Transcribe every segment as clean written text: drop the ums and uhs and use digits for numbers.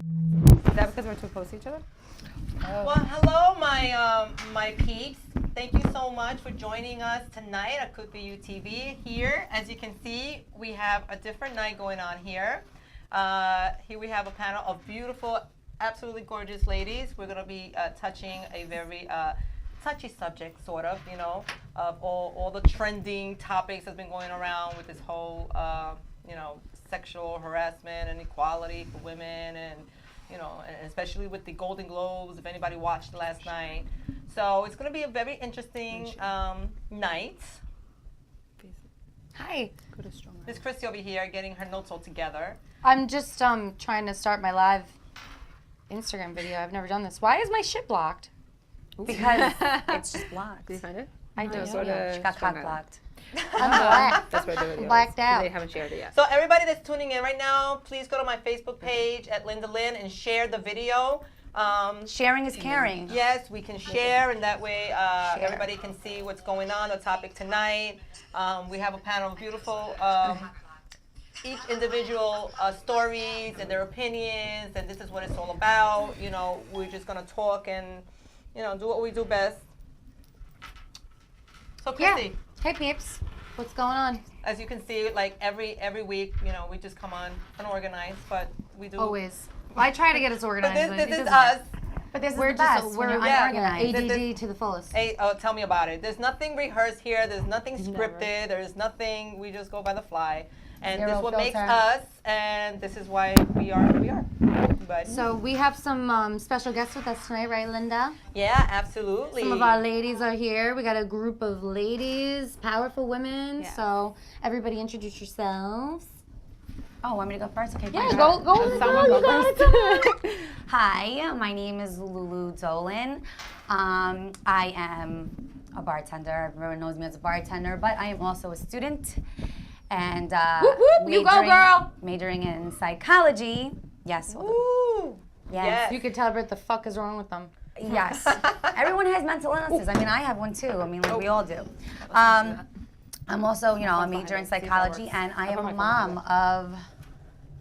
Is that because we're too close to each other? Well, hello, my peeps. Thank you so much for joining us tonight at Could Be You TV. Here, as you can see, we have a different night going on here. Here we have a panel of beautiful, absolutely gorgeous ladies. We're going to be touching a very touchy subject, sort of, you know, of all the trending topics that's been going around with this whole, you know, sexual harassment and equality for women, and you know, and especially with the Golden Globes, if anybody watched last night. So it's going to be a very interesting night. Hi. There's Christy over here getting her notes all together. I'm just trying to start my live Instagram video. I've never done this. Why is my shit blocked? Because it's just blocked. Did you find it? I do. She got cock blocked. I'm black. That's where the video Blacked is. out. They haven't shared it yet. So everybody that's tuning in right now, please go to my Facebook page at Linda Lynn and share the video. Sharing is caring. Yes, we can share, and that way everybody can see what's going on, the topic tonight. We have a panel of beautiful, each individual stories and their opinions, and this is what it's all about. You know, we're just going to talk and, you know, do what we do best. So, Christy, Hey peeps, what's going on? as you can see, like every week, you know, we just come on unorganized, but we do. Always. Well, I try to get us But organized. this it is doesn't us. work. But this is We're the best. just when you're yeah, unorganized. ADD to the fullest. Hey, oh, tell me about it. There's nothing rehearsed here. There's nothing scripted. There's nothing. We just go by the fly, and this is what makes filter. us. And this is why we are who we are. But So we have some special guests with us tonight, right, Linda? yeah, absolutely. Some of our ladies are here. We got a group of ladies, powerful women. Yeah. So everybody introduce yourselves. Oh, want me to go first? Okay, Yeah, fine. go. Someone girl, go you got it. Hi, my name is Lulu Dolan. I am a bartender. Everyone knows me as a bartender, but I am also a student. And Whoop, whoop, you go, girl. majoring in psychology. Yes. Ooh. Yes. You could tell what the fuck is wrong with them. Yes. Everyone has mental illnesses. I mean, I have one too. I mean, like we all do. I'm also, you know, a major in psychology, and I am a mom of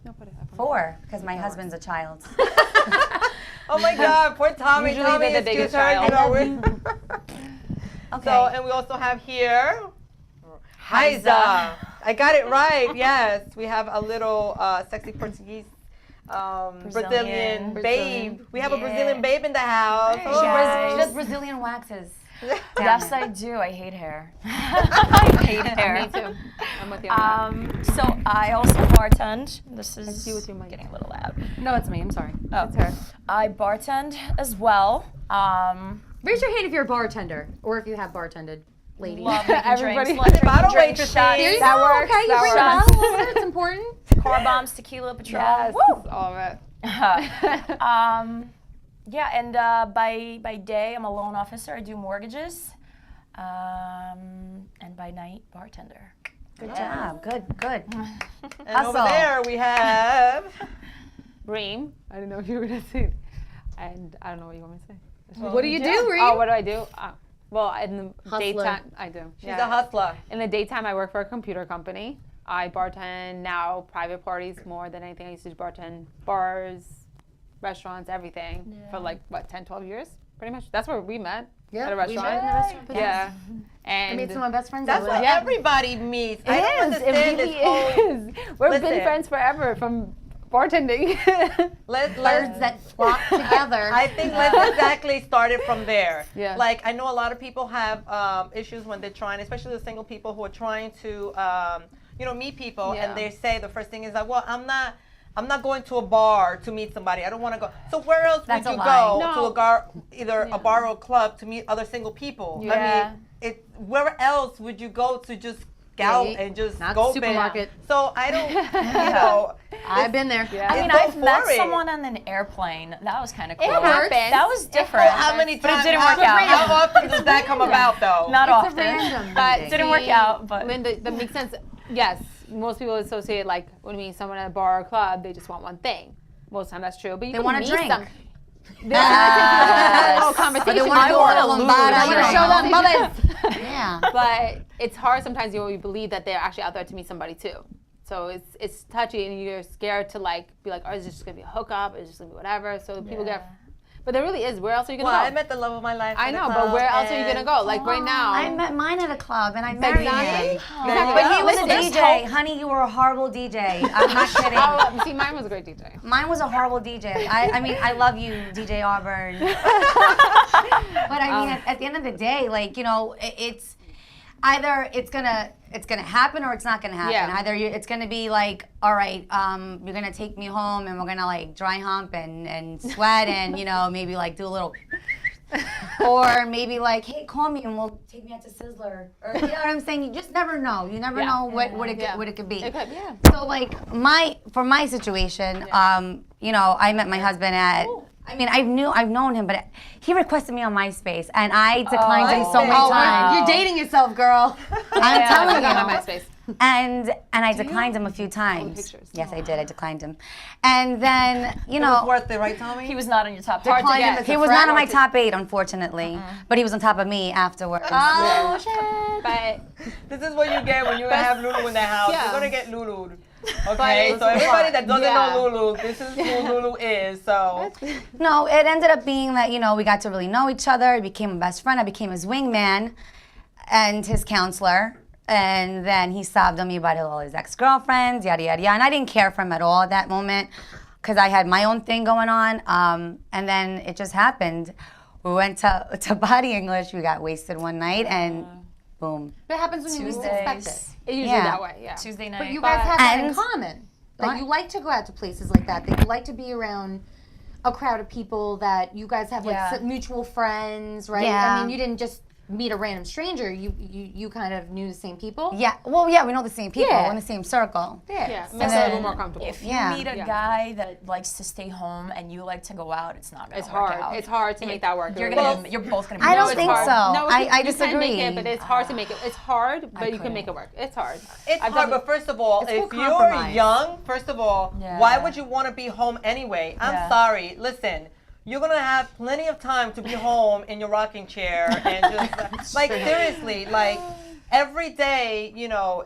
No, put it up. 4 because my husband's a child. Oh my God, poor Tommy. Usually Tommy they're the excuse biggest her, you child. know, Okay. So, and we also have here Heiza. I got it right. Yes, we have a little sexy Portuguese Brazilian babe. We have a Brazilian babe in the house. She Hello. does Brazilian waxes. Yes, I do. I hate hair. I hate hair. Me too. I'm with you on that. So I also bartend. This is you with your mic. getting a little loud. No, it's me. I'm sorry. Oh, It's her. I bartend as well. Raise your hand if you're a bartender or if you have bartended, ladies. Love making Everybody- drinks. Love drinking Bottle drinks, waitress. shots, There you That go. works, Okay, you that bring works. it up. It's important. car bombs, tequila, Patron. Yes, Woo! all of it. Yeah, and by day I'm a loan officer. I do mortgages, and by night bartender. Good job. Good, good. And over Hustle. there we have. Reem. I didn't know if you were going to say it. And I don't know what you want me to say. What do you do, Reem? Oh, what do I do? Well, in the Hustler. daytime, I do. She's a hustler. In the daytime, I work for a computer company. I bartend now private parties more than anything. I used to bartend bars, restaurants, everything for like, what, 10, 12 years? Pretty much. That's where we met. Yeah, At a we restaurant. met in the restaurant. Yeah. I And made some of my best friends. That's that what way. everybody meets. I don't it understand really this whole. is. We've Listen. been friends forever from bartending. Let's Birds that flock together. I think let's exactly start it from there. Yeah. Like I know a lot of people have issues when they're trying, especially the single people who are trying to, you know, meet people, Yeah. and they say the first thing is like, well, I'm not going to a bar to meet somebody. I don't want to go. So where else That's would a you lie. go No. to a bar, either a bar or a club to meet other single people? Yeah. I mean, where else would you go to just scout Yeah, and just not go supermarket. So I don't, you know. I've been there. Yeah. I mean, Go I've met for it. someone on an airplane. That was kind of cool. happens. That was Well, different. how many But it times? didn't work out. How often does that come about, though? Not It's a often. random But meeting. didn't work out. But Linda, that makes sense. Yes, most people associate like when we meet someone at a bar or club, they just want one thing. Most of the time that's true, but you They can want a meet drink. some. They're not taking the whole conversation. They want to go wanna to lose. Lombada. I You wanna know, show them mothers. Yeah. But it's hard sometimes you believe that they're actually out there to meet somebody too. So it's touchy, and you're scared to like be like, oh, is this just gonna be a hookup? Is it just gonna be whatever? So people get. But there really is. Where else are you gonna Well, go? I met the love of my life. I at the know, but club, where else are you gonna and- go? Like right now. I met mine at a club and I married Exactly. him. Exactly. But he was a Listen, DJ. Honey, you were a horrible DJ. I'm not kidding. Oh, see, mine was a great DJ. Mine was a horrible DJ. I mean, I love you, DJ Auburn. But I mean, at the end of the day, like, you know, it's either it's gonna happen or it's not gonna happen. Yeah. Either it's gonna be like, all right, you're gonna take me home and we're gonna like dry hump and sweat and, you know, maybe like do a little. Or maybe like, hey, call me and we'll take me out to Sizzler. Or you know what I'm saying? You just never know. You never know what it could be. It could, yeah. So like for my situation, you know, I met my husband at. I mean, I've known him, but he requested me on MySpace, and I declined him so many times. You're dating yourself, girl. I'm telling I got you. my MySpace. And I declined him a few times. pictures? Yes, I did. I declined him, and then you It was know. worth it, right, Tommy? He was not on your top 10. Hard to get. He was not on my top 8, unfortunately, but he was on top of me afterwards. Oh, shit. But This is what you get when you have Lulu in the house. Yeah. You're gonna get Lulu'd. Okay, it's so everybody fun. that doesn't Yeah. know Lulu, this is who Lulu is. So No, it ended up being that, you know, we got to really know each other. I became a best friend. I became his wingman and his counselor. And then he sobbed on me about all his ex-girlfriends, yada, yada, yada. And I didn't care for him at all at that moment because I had my own thing going on. And then it just happened. We went to Body English. We got wasted one night and boom. It happens when you least expect it. Tuesdays. it's usually Yeah. that way, yeah. Tuesday night. But you guys have that in And- common. That What? you like to go out to places like that. That you like to be around a crowd of people that you guys have like Yeah. mutual friends, right? Yeah. I mean, you didn't just meet a random stranger. You kind of knew the same people. Yeah, well, yeah, we know the same people. Yeah. We're in the same circle. Yeah, And makes it a little then- more comfortable. If you Yeah. meet a Yeah. guy that likes to stay home and you like to go out, it's not gonna It's work hard. out. It's hard to make that work. You're It gonna. really is. You're both gonna be. I don't it's think hard. so. No, I you can disagree. make it, but it's hard to make it. It's hard, but you can couldn't. make it work. It's hard. it's I've hard. done- But first of all, It's if full you're compromise. young, first of all, Yeah. why would you want to be home anyway? I'm Yeah. sorry. Listen. You're gonna have plenty of time to be home in your rocking chair and just like seriously, like every day, you know,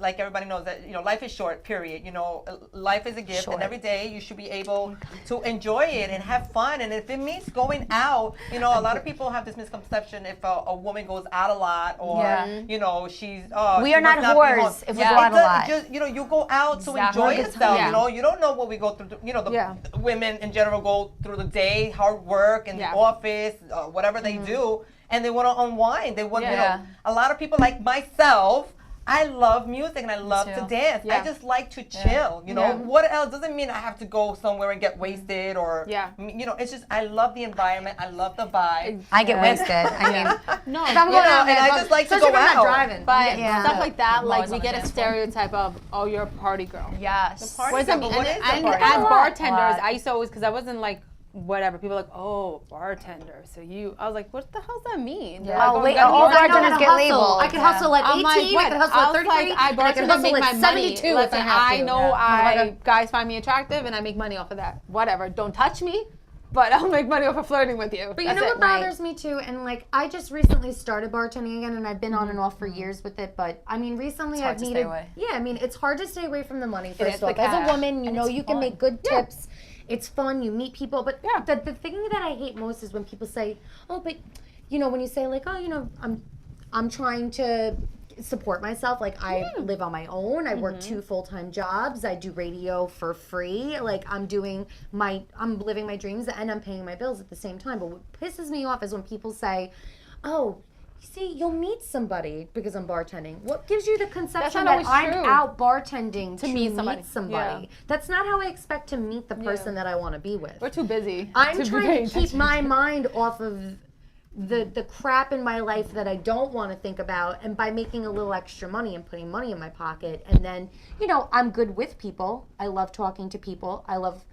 like everybody knows that, you know, life is short, period. You know, life is a gift, Short. and every day you should be able to enjoy it and have fun. And if it means going out, you know, a lot of people have this misconception if a woman goes out a lot or, Yeah. you know, she's, We she are not must be home. whores if we Yeah. go out a It does- lot. Just, you know, you go out to Exactly. enjoy Have a good yourself. time. You know, you don't know what we go through. You know, the Yeah. women in general go through the day, hard work in Yeah. the office, whatever they do, and they want to unwind. They want, you Yeah. know, a lot of people like myself. I love music and I love to too. dance. I Yeah. just like to chill. You know, Yeah. what else doesn't mean I have to go somewhere and get wasted or, Yeah. you know, it's just I love the environment. I love the vibe. I get wasted. I mean, No, If I'm You going know, out and there, I but- just like to especially go if I'm out. not driving. But Yeah. stuff like that, I'm like always we on the get a dance floor. stereotype of, oh, you're a party girl. Yes. party What does that mean? girl, what And, is the and party as girl? bartenders, Lot. I used to always, because I wasn't like, whatever. People are like, oh, bartender. So I was like, what the hell does that mean? They're Yeah. like, Oh, wait, you gotta be all a bartender. bartenders get labeled. I can hustle at 18, I'm like, I what? can hustle at I was 33, like, I and I can bartend to hustle make at my 72 money. if I Listen, have I to. know Yeah. guys find me attractive and I make money off of that. Whatever. Don't touch me, but I'll make money off of flirting with you. But you That's know it. what bothers me too, and like I just recently started bartending again, and I've been on and off for years with it. But I mean, recently hard I've to stay needed. away. Yeah, I mean, it's hard to stay away from the money. is, First the off, as a cash. woman, you And know it's you can fun. make good Yeah. tips. It's fun. You meet people, but Yeah. the thing that I hate most is when people say, "Oh, but you know," when you say like, "Oh, you know, I'm trying to." Support myself. Like I live on my own. I work 2 full-time jobs. I do radio for free. Like I'm living my dreams and I'm paying my bills at the same time. But what pisses me off is when people say, "Oh, see, you'll meet somebody because I'm bartending." What gives you the conception not that always I'm true. out bartending to meet meet somebody. somebody? Yeah. That's not how I expect to meet the person that I want to be with. We're too busy. I'm to be trying paying to keep attention. my mind off of the crap in my life that I don't want to think about, and by making a little extra money and putting money in my pocket, and then, you know, I'm good with people. I love talking to people. I love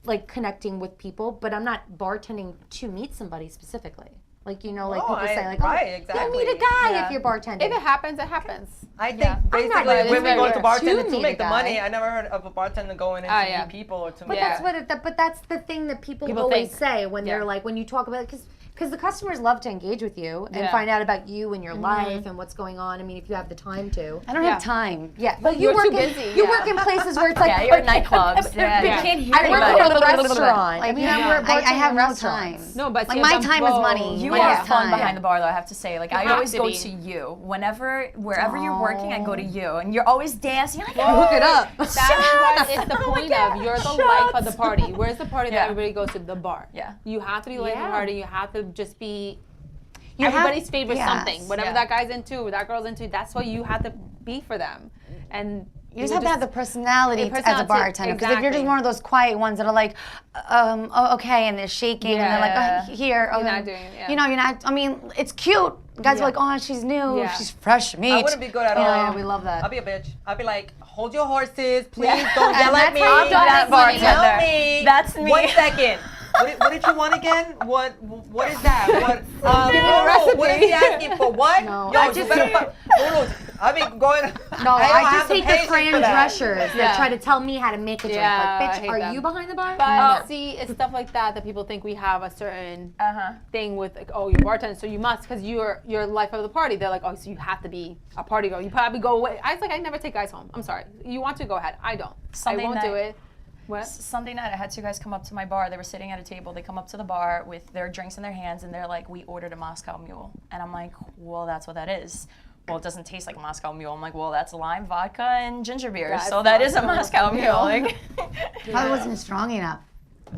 like connecting with people, but I'm not bartending to meet somebody specifically. Like, you know, like people say like, right, "Oh, exactly. you'll meet a guy Yeah. if you're bartending." If it happens, it happens. I think Yeah. basically I'm not- women go it's to very bartending rare. to To make the meet a money. guy. I never heard of a bartender going in to yeah. meet people or to But meet. Yeah. that's what but that's the thing that people People always think. say when Yeah. they're like, when you talk about it, because because the customers love to engage with you and Yeah. find out about you and your life and what's going on. I mean, if you have the time to. I don't Yeah. have time. Yeah, but you You're work too in busy, you yeah. work in places where it's like Yeah, you're at nightclubs. Yeah, Yeah. you can't hear I work anybody. in a restaurant. Like, I mean, I work I have no restaurants. time. No, but Like, see, my the time is bowl- money. You Money are is fun time. behind the bar, though. I have to say, like, I have always to go be. to you. Wherever you're working, I go to you, and you're always dancing. You're like, Hook it up. That's what it's the Oh my point God, of. You're the shots. life of the party. Where's the party Yeah. that everybody goes to? The bar. Yeah. You have to be the life of the Yeah. party. You have to just be You have- everybody's favorite yes. something. Whatever Yeah. that guy's into or that girl's into, that's what you have to be for them. And You just have to have the personality The as a personality, bartender. Because if you're just exactly. one of those quiet ones that are like, oh, okay, and they're shaking and they're like, Yeah. here. You're not doing it, yeah. You know, you're not. I mean, it's cute. Guys Yeah. are like, oh, she's new. Yeah. She's fresh meat. I wouldn't be good at all. Yeah, we love that. I'll be a bitch. I'll be like, hold your horses, please don't yell at that's me. how you I'm that Tell bartender. me. That's me. 1 second. What did you want again? What is that? What? Give me the recipe. What is he asking for? What? No, Yo, I you just better hate- I've been going. No, I don't just have the hate the patience Fran for that. Dressers that Yeah. try to tell me how to make a drink. Yeah, I Like, hate bitch, are them. you behind the bar? But see, it's stuff like that people think we have a certain thing with, like, oh, you're bartender, so you must, because you're life of the party. They're like, oh, so you have to be a party girl. You probably go away. I was like, I never take guys home. I'm sorry. You want to, go ahead. I don't. Sunday I won't night- do it. What? Sunday night, I had two guys come up to my bar. They were sitting at a table. They come up to the bar with their drinks in their hands, and they're like, we ordered a Moscow Mule. And I'm like, well, that's what that is. Well, it doesn't taste like a Moscow Mule. I'm like, well, that's lime, vodka, and ginger beer. That's So that is a Moscow Moscow Mule. Like, Probably wasn't strong enough.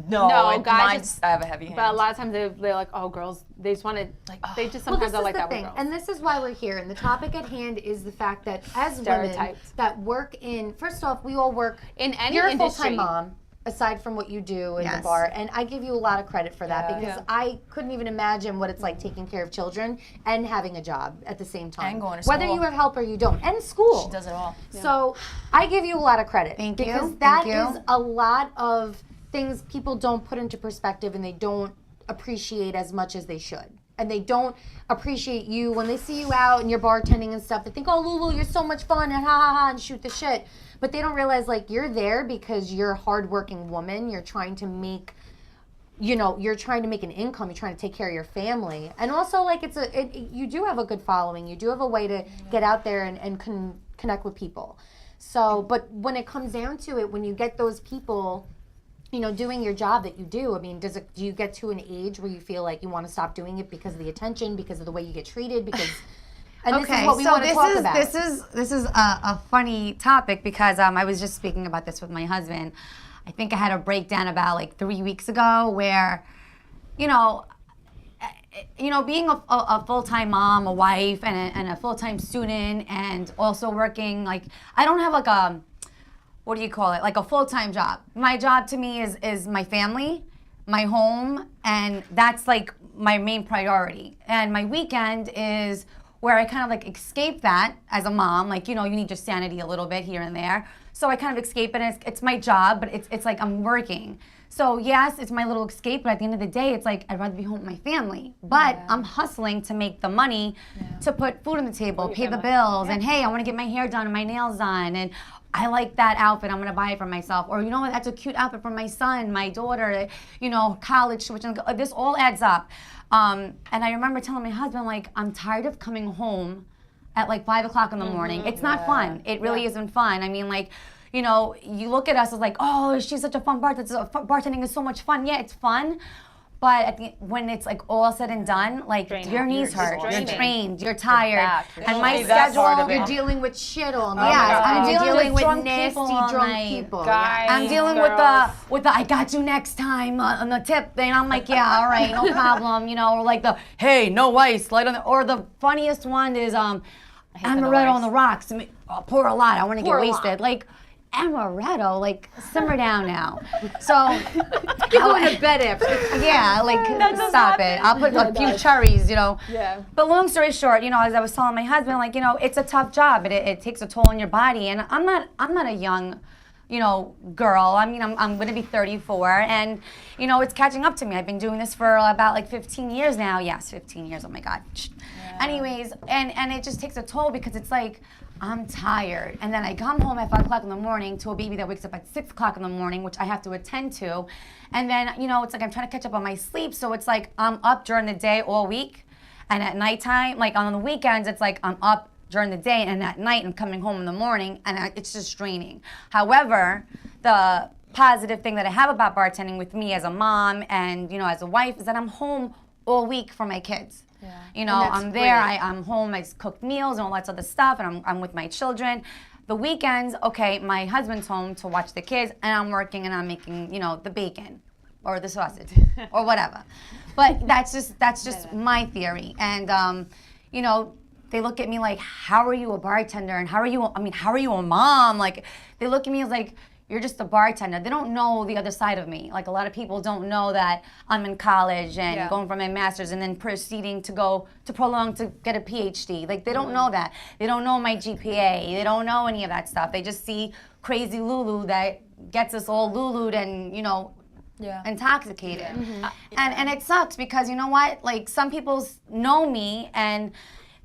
No, No, guys mine's, just- I have a heavy hand. But a lot of times they're like, oh, girls, they just want to, like, they just Well, sometimes this are is like the that thing, with girls. and this is why we're here. And the topic at hand is the fact that as women Stereotypes. that work in, first off, we all work. In any You're a industry. full-time mom, aside from what you do in the Yes. bar, and I give you a lot of credit for that Yeah. because Yeah. I couldn't even imagine what it's like taking care of children and having a job at the same time. And going to Whether school. you have help or you don't, and school. She does it all. So I give you a lot of credit. Thank you. Because Thank that you. is a lot of things people don't put into perspective and they don't appreciate as much as they should. And they don't appreciate you when they see you out and you're bartending and stuff. They think, oh, Lulu, you're so much fun and ha ha ha and shoot the shit. But they don't realize, like, you're there because you're a hardworking woman. You're trying to make, you're trying to make an income. You're trying to take care of your family. And also, like, you do have a good following. You do have a way to get out there and connect with people. So, but when it comes down to it, when you get those people, doing your job that you do, I mean, do you get to an age where you feel like you want to stop doing it because of the attention, because of the way you get treated, because, and this is what we want to talk about. This is a funny topic because I was just speaking about this with my husband. I think I had a breakdown about like 3 weeks ago where, being a full-time mom, a wife, and a full-time student, and also working, like, I don't have like a, what do you call it? Like a full-time job. My job to me is my family, my home, and that's like my main priority. And my weekend is where I kind of like escape that as a mom. Like, you need your sanity a little bit here and there. So I kind of escape it. It's my job, but it's like I'm working. So yes, it's my little escape, but at the end of the day, it's like I'd rather be home with my family. But I'm hustling to make the money to put food on the table, pay the bills, and hey, I want to get my hair done and my nails done, and I like that outfit, I'm gonna buy it for myself. Or you know what, that's a cute outfit for my son, my daughter, college tuition. This all adds up. And I remember telling my husband, like, I'm tired of coming home at like 5 o'clock in the morning. It's not fun. It really isn't fun. I mean, like, you look at us as like, oh, she's such a fun bartender. Bartending is so much fun. Yeah, it's fun. But when it's like all said and done, like Draining. your knees You're hurt, you're draining. drained, you're tired, back, your and my shoulders. That part of schedule. it. You're dealing with shit all Yes, night. I'm You're dealing with with drunk people nasty all drunk night. people. Guys. I'm dealing girls. with the I got you next time on the tip, and I'm like, yeah, all right, no problem, or like the hey, no ice, light on the, or the funniest one is the amaretto ice. on the rocks. Pour a lot. I want to get Pour a lot. wasted. Like amaretto, like simmer down now. So You're going to bed after. yeah, like stop it. I'll put a few cherries, Yeah. But long story short, as I was telling my husband, like, it's a tough job. It takes a toll on your body, and I'm not a young, girl. I mean, I'm going to be 34, and it's catching up to me. I've been doing this for about like 15 years now. Yes, 15 years. Oh my God. Anyways, and it just takes a toll because it's like I'm tired. And then I come home at 5 o'clock in the morning to a baby that wakes up at 6 o'clock in the morning, which I have to attend to. And then, you know, it's like I'm trying to catch up on my sleep. So it's like I'm up during the day all week. And at nighttime, like on the weekends, it's like I'm up during the day and at night and coming home in the morning. And it's just draining. However, the positive thing that I have about bartending with me as a mom and, you know, as a wife is that I'm home all week for my kids. Yeah. You know, that's I'm there, great. I'm home, I cook meals and all that other stuff, and I'm with my children. The weekends, okay, my husband's home to watch the kids, and I'm working and I'm making, you know, the bacon or the sausage or whatever. But that's just my theory. And, you know, they look at me like, how are you a bartender? And how are you a mom? Like, they look at me as like, you're just a bartender. They don't know the other side of me. Like a lot of people don't know that I'm in college and Yeah. going for my master's and then proceeding to go to prolong to get a PhD. Like they don't know that. They don't know my GPA. They don't know any of that stuff. They just see crazy Lulu that gets us all Lulu'd and, you know, Yeah. intoxicated. And it sucks because you know what? Like some people know me and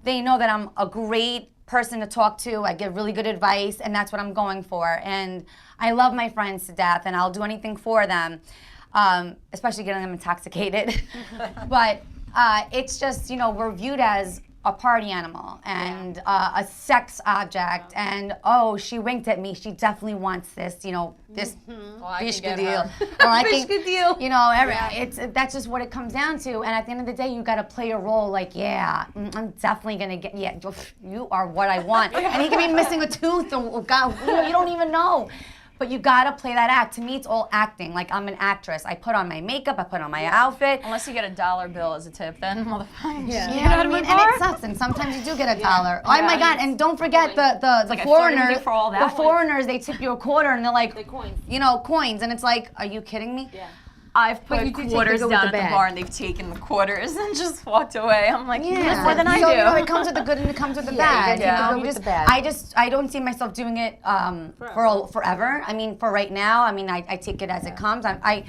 they know that I'm a great person to talk to. I give really good advice and that's what I'm going for. And I love my friends to death and I'll do anything for them, especially getting them intoxicated. But it's just, you know, we're viewed as a party animal and a sex object and, oh, she winked at me. She definitely wants this, you know, this I fish can good get deal. her. Or I Fish good deal. You know, that's just what it comes down to. And at the end of the day, you got to play a role like, yeah, I'm definitely going to get, yeah, you are what I want. And he could be missing a tooth or, God, you don't even know. But you gotta play that act. To me, it's all acting. Like I'm an actress. I put on my makeup, I put on my outfit. Unless you get a dollar bill as a tip, then motherfucker. Yeah. You know what I mean? And it sucks. And sometimes you do get a dollar. Oh my God! And don't forget the like I flirted with foreigners. you for all The that. foreigners, they tip you a quarter, and they're like, The coins. you know, coins. And it's like, are you kidding me? Yeah. I've But put you do take the quarters go with down the at the bag. bar and they've taken the quarters and just walked away. I'm like, you Yeah. know more than I do. So, you know, it comes with the good and it comes with the bad. you You gotta know, go we with just, the bad. I don't see myself doing it forever. I mean, for right now, I mean, I take it as it comes. I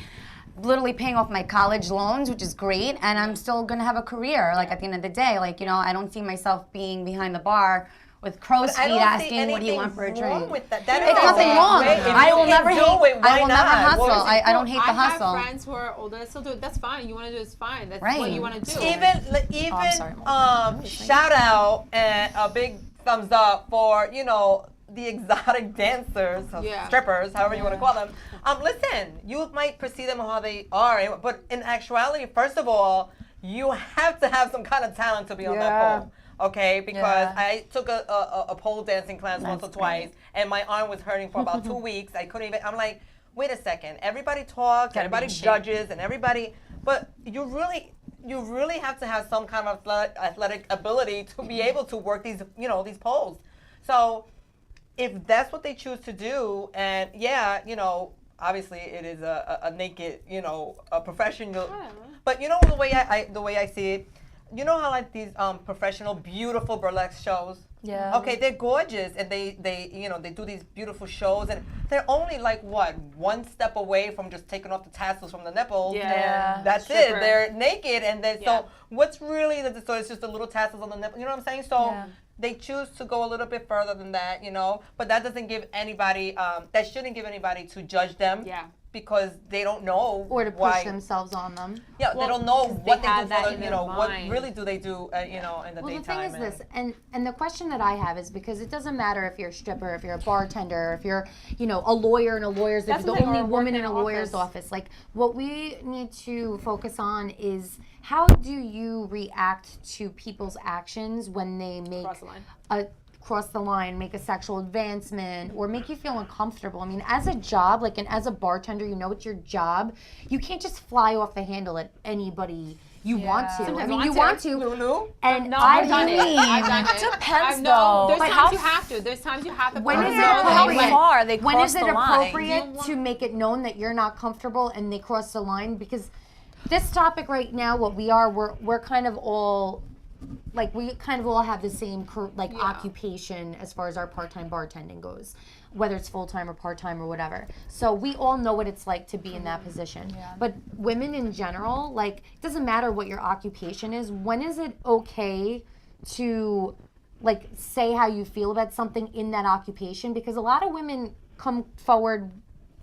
literally paying off my college loans, which is great, and I'm still gonna have a career. Like at the end of the day, like you know, I don't see myself being behind the bar with crow's I feet don't see asking, "What do you anything want for a wrong drink?" with that. That It's is nothing a wrong. great- if I you will can never do hate. it, why I will never not? hustle. What is it? I don't hate the I hustle. have friends who are older that still do it. That's fine. You want to do it's fine. That's Right. what you want to do. Even sorry. shout out and a big thumbs up for the exotic dancers, Yeah. strippers, however you want to call them. Listen, you might perceive them how they are, but in actuality, first of all, you have to have some kind of talent to be on that Yeah. pole. Okay, because Yeah. I took a pole dancing class once or That's twice, and my arm was hurting for about 2 weeks. I couldn't even. I'm like, wait a second. Everybody talks, Gotta be everybody in shape. judges, and everybody. But you really have to have some kind of athletic ability to be able to work these poles. So, if that's what they choose to do, and obviously it is a naked, a professional. But the way I see it. You know how like these professional, beautiful burlesque shows? Yeah. Okay, they're gorgeous, and they do these beautiful shows, and they're only like one step away from just taking off the tassels from the nipples. Yeah. And that's Stripper. it. They're naked, and then Yeah. so what's really so it's just the little tassels on the nipple. You know what I'm saying? So Yeah. they choose to go a little bit further than that, but that doesn't give anybody that shouldn't give anybody to judge them. Yeah. Because they don't know Or to push why. themselves on them. Yeah, Well, they don't know 'cause what they they have do that for in the, their what mind. really do they do, in the Well, the thing daytime. is this, and the question that I have is because it doesn't matter if you're a stripper, if you're a bartender, if you're, a lawyer in a lawyer's, if That's you're what the only they are, woman work in in a an lawyer's office. office. Like, what we need to focus on is how do you react to people's actions when they make Cross the line. cross the line, make a sexual advancement, or make you feel uncomfortable. I mean, as a job, and as a bartender, it's your job. You can't just fly off the handle at anybody you want to. Sometimes I mean, you you want want to. Lulu? And No, I I've done it. believe I've done it. Depends, No, though. there's But times how you have to. There's times you have to. When put is it it on the how appropriate? far they When cross is it the line? appropriate to make it known that you're not comfortable and they cross the line? Because this topic right now, we're kind of all we kind of all have the same occupation as far as our part-time bartending goes, whether it's full-time or part-time or whatever. So we all know what it's like to be in that position. Yeah. But women in general, it doesn't matter what your occupation is. When is it okay to like say how you feel about something in that occupation, because a lot of women come forward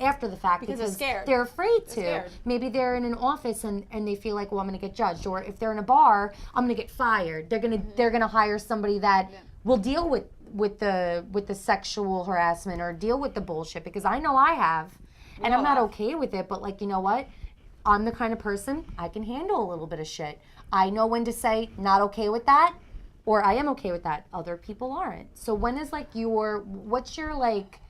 after the fact Because they're scared. they're afraid to. scared. Maybe they're in an office and they feel like, well, I'm going to get judged, or if they're in a bar, I'm going to get fired. They're going to hire somebody that will deal with the sexual harassment or deal with the bullshit, because I know I have, and I'm not okay with it. But like, you know what? I'm the kind of person, I can handle a little bit of shit. I know when to say not okay with that, or I am okay with that. Other people aren't. So when is like what's your like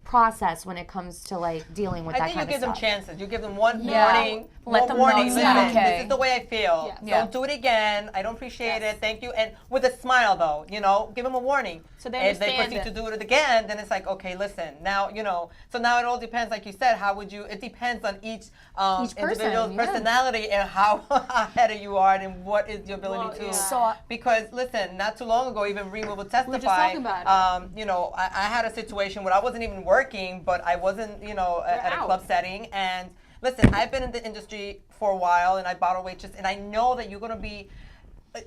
process when it comes to like dealing with I that think kind you of give them stuff? chances. You give them one Yeah. warning. Let one them know warning. it's Listen, not okay. this is the way I feel. Yeah. Don't do it again. I don't appreciate it. Thank you. And with a smile, though, you know, give them a warning. So they if they understand proceed it. to do it again, then it's like, okay, listen. Now, you know. So now it all depends, like you said. How would you? It depends on each person, individual's yeah. personality and how ahead you are and what is your ability Well, yeah. to. So Because listen, not too long ago, even Rima would testify. just talking about it. You know, I had a situation where I wasn't even working, but I wasn't, you know, at a out. club setting. And listen, I've been in the industry for a while, and I bottle waitress, and I know that you're gonna be.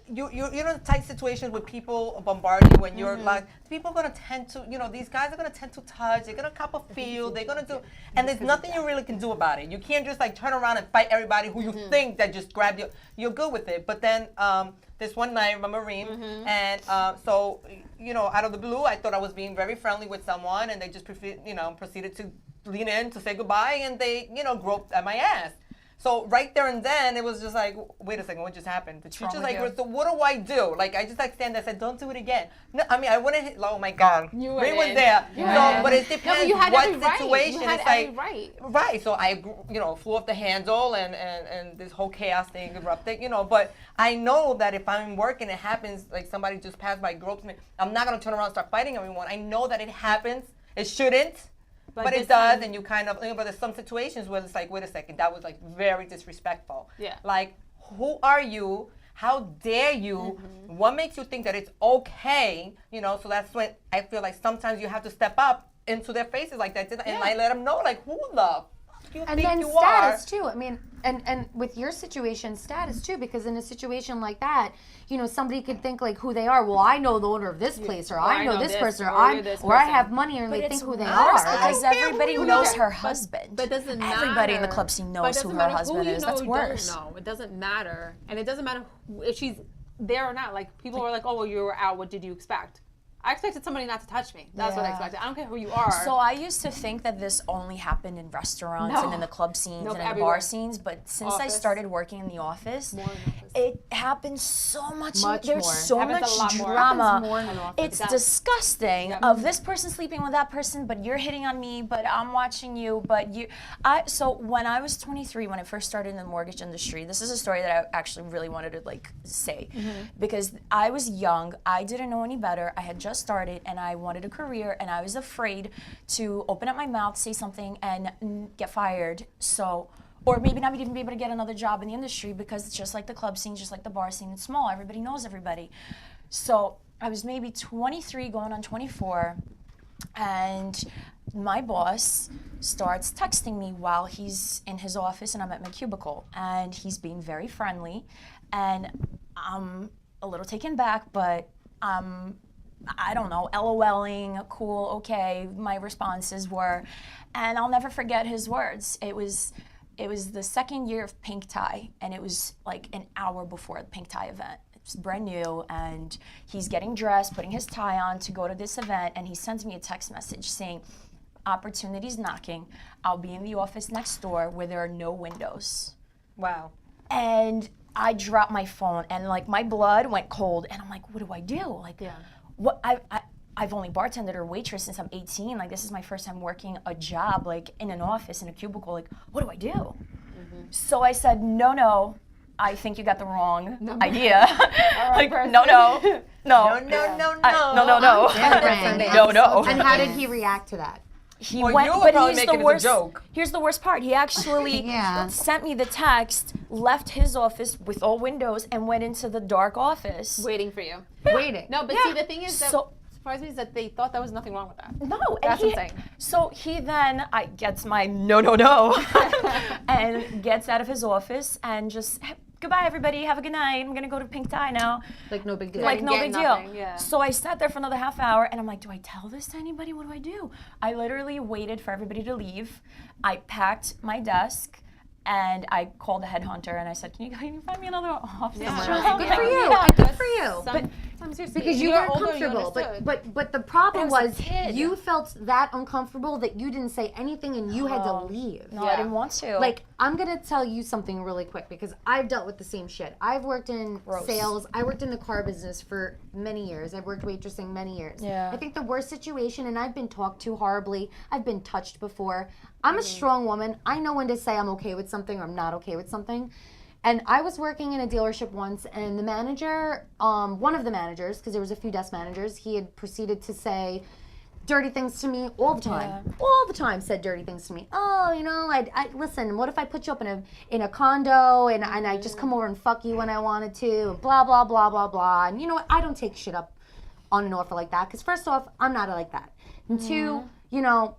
You're in tight situations with people bombard you when you're like, people are gonna tend to, you know, these guys are gonna tend to touch, they're gonna cop a feel, they're gonna do, and there's nothing you really can do about it. You can't just like turn around and fight everybody who you think that just grabbed you. You're good with it, but then this one night, I remember Reem, and so, you know, out of the blue, I thought I was being very friendly with someone, and they just, proceeded to lean in to say goodbye, and they, you know, groped at my ass. So right there and then, it was just like, wait a second, what just happened? Did you wrong just with like, you? so what do I do? Like, I just like stand there and said, don't do it again. No, I mean, I wouldn't hit, oh my God. You Ray was wouldn't. there. You So, wouldn't. but it No, depends but you had what every right. situation. You had It's like, every right. right. So I, you know, flew off the handle and this whole chaos thing erupted, you know. But I know that if I'm working, it happens, like somebody just passed by, gropes me, I'm not going to turn around and start fighting everyone. I know that it happens. It shouldn't. But this it does, time- and you kind of, but there's some situations where it's like, wait a second, that was like very disrespectful. Yeah. Like, who are you? How dare you? What makes you think that it's okay? You know, so that's when I feel like sometimes you have to step up into their faces like that, and I let them know, like, who the fuck you And think then you status are? too. I mean, and with your situation, status too, because in a situation like that, you know, somebody could think like who they are. Well, I know the owner of this place, or I know this person, or you're this or I person. have money, and they it's think who they worse are. because I don't care everybody who you knows are. her husband. But it doesn't matter. Everybody in the club scene But it knows doesn't who her matter husband you is. know That's or worse. don't know. It doesn't matter, and it doesn't matter if she's there or not. Like people are like, "Oh, well, you were out. What did you expect?" I expected somebody not to touch me. That's what I Yeah. expected. I don't care who you are. So I used to think that this only happened in restaurants and in the club scenes Nope, and in the everywhere. bar scenes, but since I Office. started working in the office, More in the office. it happens so much. Much There's more. so Happens much a lot more. drama. Happens more in the office. It's It does. disgusting. Yep. Of this person sleeping with that person, but you're hitting on me, but I'm watching you, but you. So when I was 23, when I first started in the mortgage industry, this is a story that I actually really wanted to like say, because I was young, I didn't know any better. I had just started, and I wanted a career, and I was afraid to open up my mouth, say something, and get fired. So. Or maybe not even be able to get another job in the industry, because it's just like the club scene, just like the bar scene, it's small, everybody knows everybody. So I was maybe 23 going on 24, and my boss starts texting me while he's in his office and I'm at my cubicle, and he's being very friendly, and I'm a little taken back, but I don't know, LOLing, cool, okay, my responses were, and I'll never forget his words. It was the second year of Pink Tie, and it was like an hour before the Pink Tie event. It's brand new, and he's getting dressed, putting his tie on to go to this event, and he sends me a text message saying, "Opportunity's knocking. I'll be in the office next door where there are no windows." Wow. And I dropped my phone, and like my blood went cold, and I'm like, what do I do? Like, what I've only bartended or waitress since I'm 18. Like, this is my first time working a job, like in an office, in a cubicle. Like, what do I do? So I said, no, I think you got the wrong idea. Like, no. No. No. And how did he react to that? He Well, went, you were but probably here's making the it as a worst. joke. Here's the worst part. He actually Yeah. sent me the text, left his office with all windows, and went into the dark office. waiting for you. Waiting. No, but Yeah. see, the thing is that So- surprised me is that they thought there was nothing wrong with that. No, and That's he, insane. So he then gets my no, and gets out of his office and just goodbye everybody, have a good night. I'm gonna go to Pink Tie now. Like no big deal. Like no get big nothing, deal. yeah. So I sat there for another half hour and I'm like, do I tell this to anybody? What do I do? I literally waited for everybody to leave. I packed my desk and I called the headhunter and I said, can you find me another office job? Good for you. Yeah. Good for you. Sometimes you're Because you were were older, you comfortable, understood. but the problem But I was was a kid. you felt that uncomfortable that you didn't say anything and you had to leave. No, I didn't want to. Like, I'm gonna tell you something really quick because I've dealt with the same shit. I've worked in sales. I worked in the car business for many years. I've worked waitressing many years. Yeah. I think the worst situation, and I've been talked to horribly. I've been touched before. I'm a strong woman. I know when to say I'm okay with something or I'm not okay with something. And I was working in a dealership once, and the manager, one of the managers, because there was a few desk managers, he had proceeded to say dirty things to me all the time. All the time said dirty things to me. Oh, you know, I listen. What if I put you up in a condo and I just come over and fuck you when I wanted to? Blah blah blah blah blah. And you know what? I don't take shit up on an offer like that because first off, I'm not like that. And two, you know,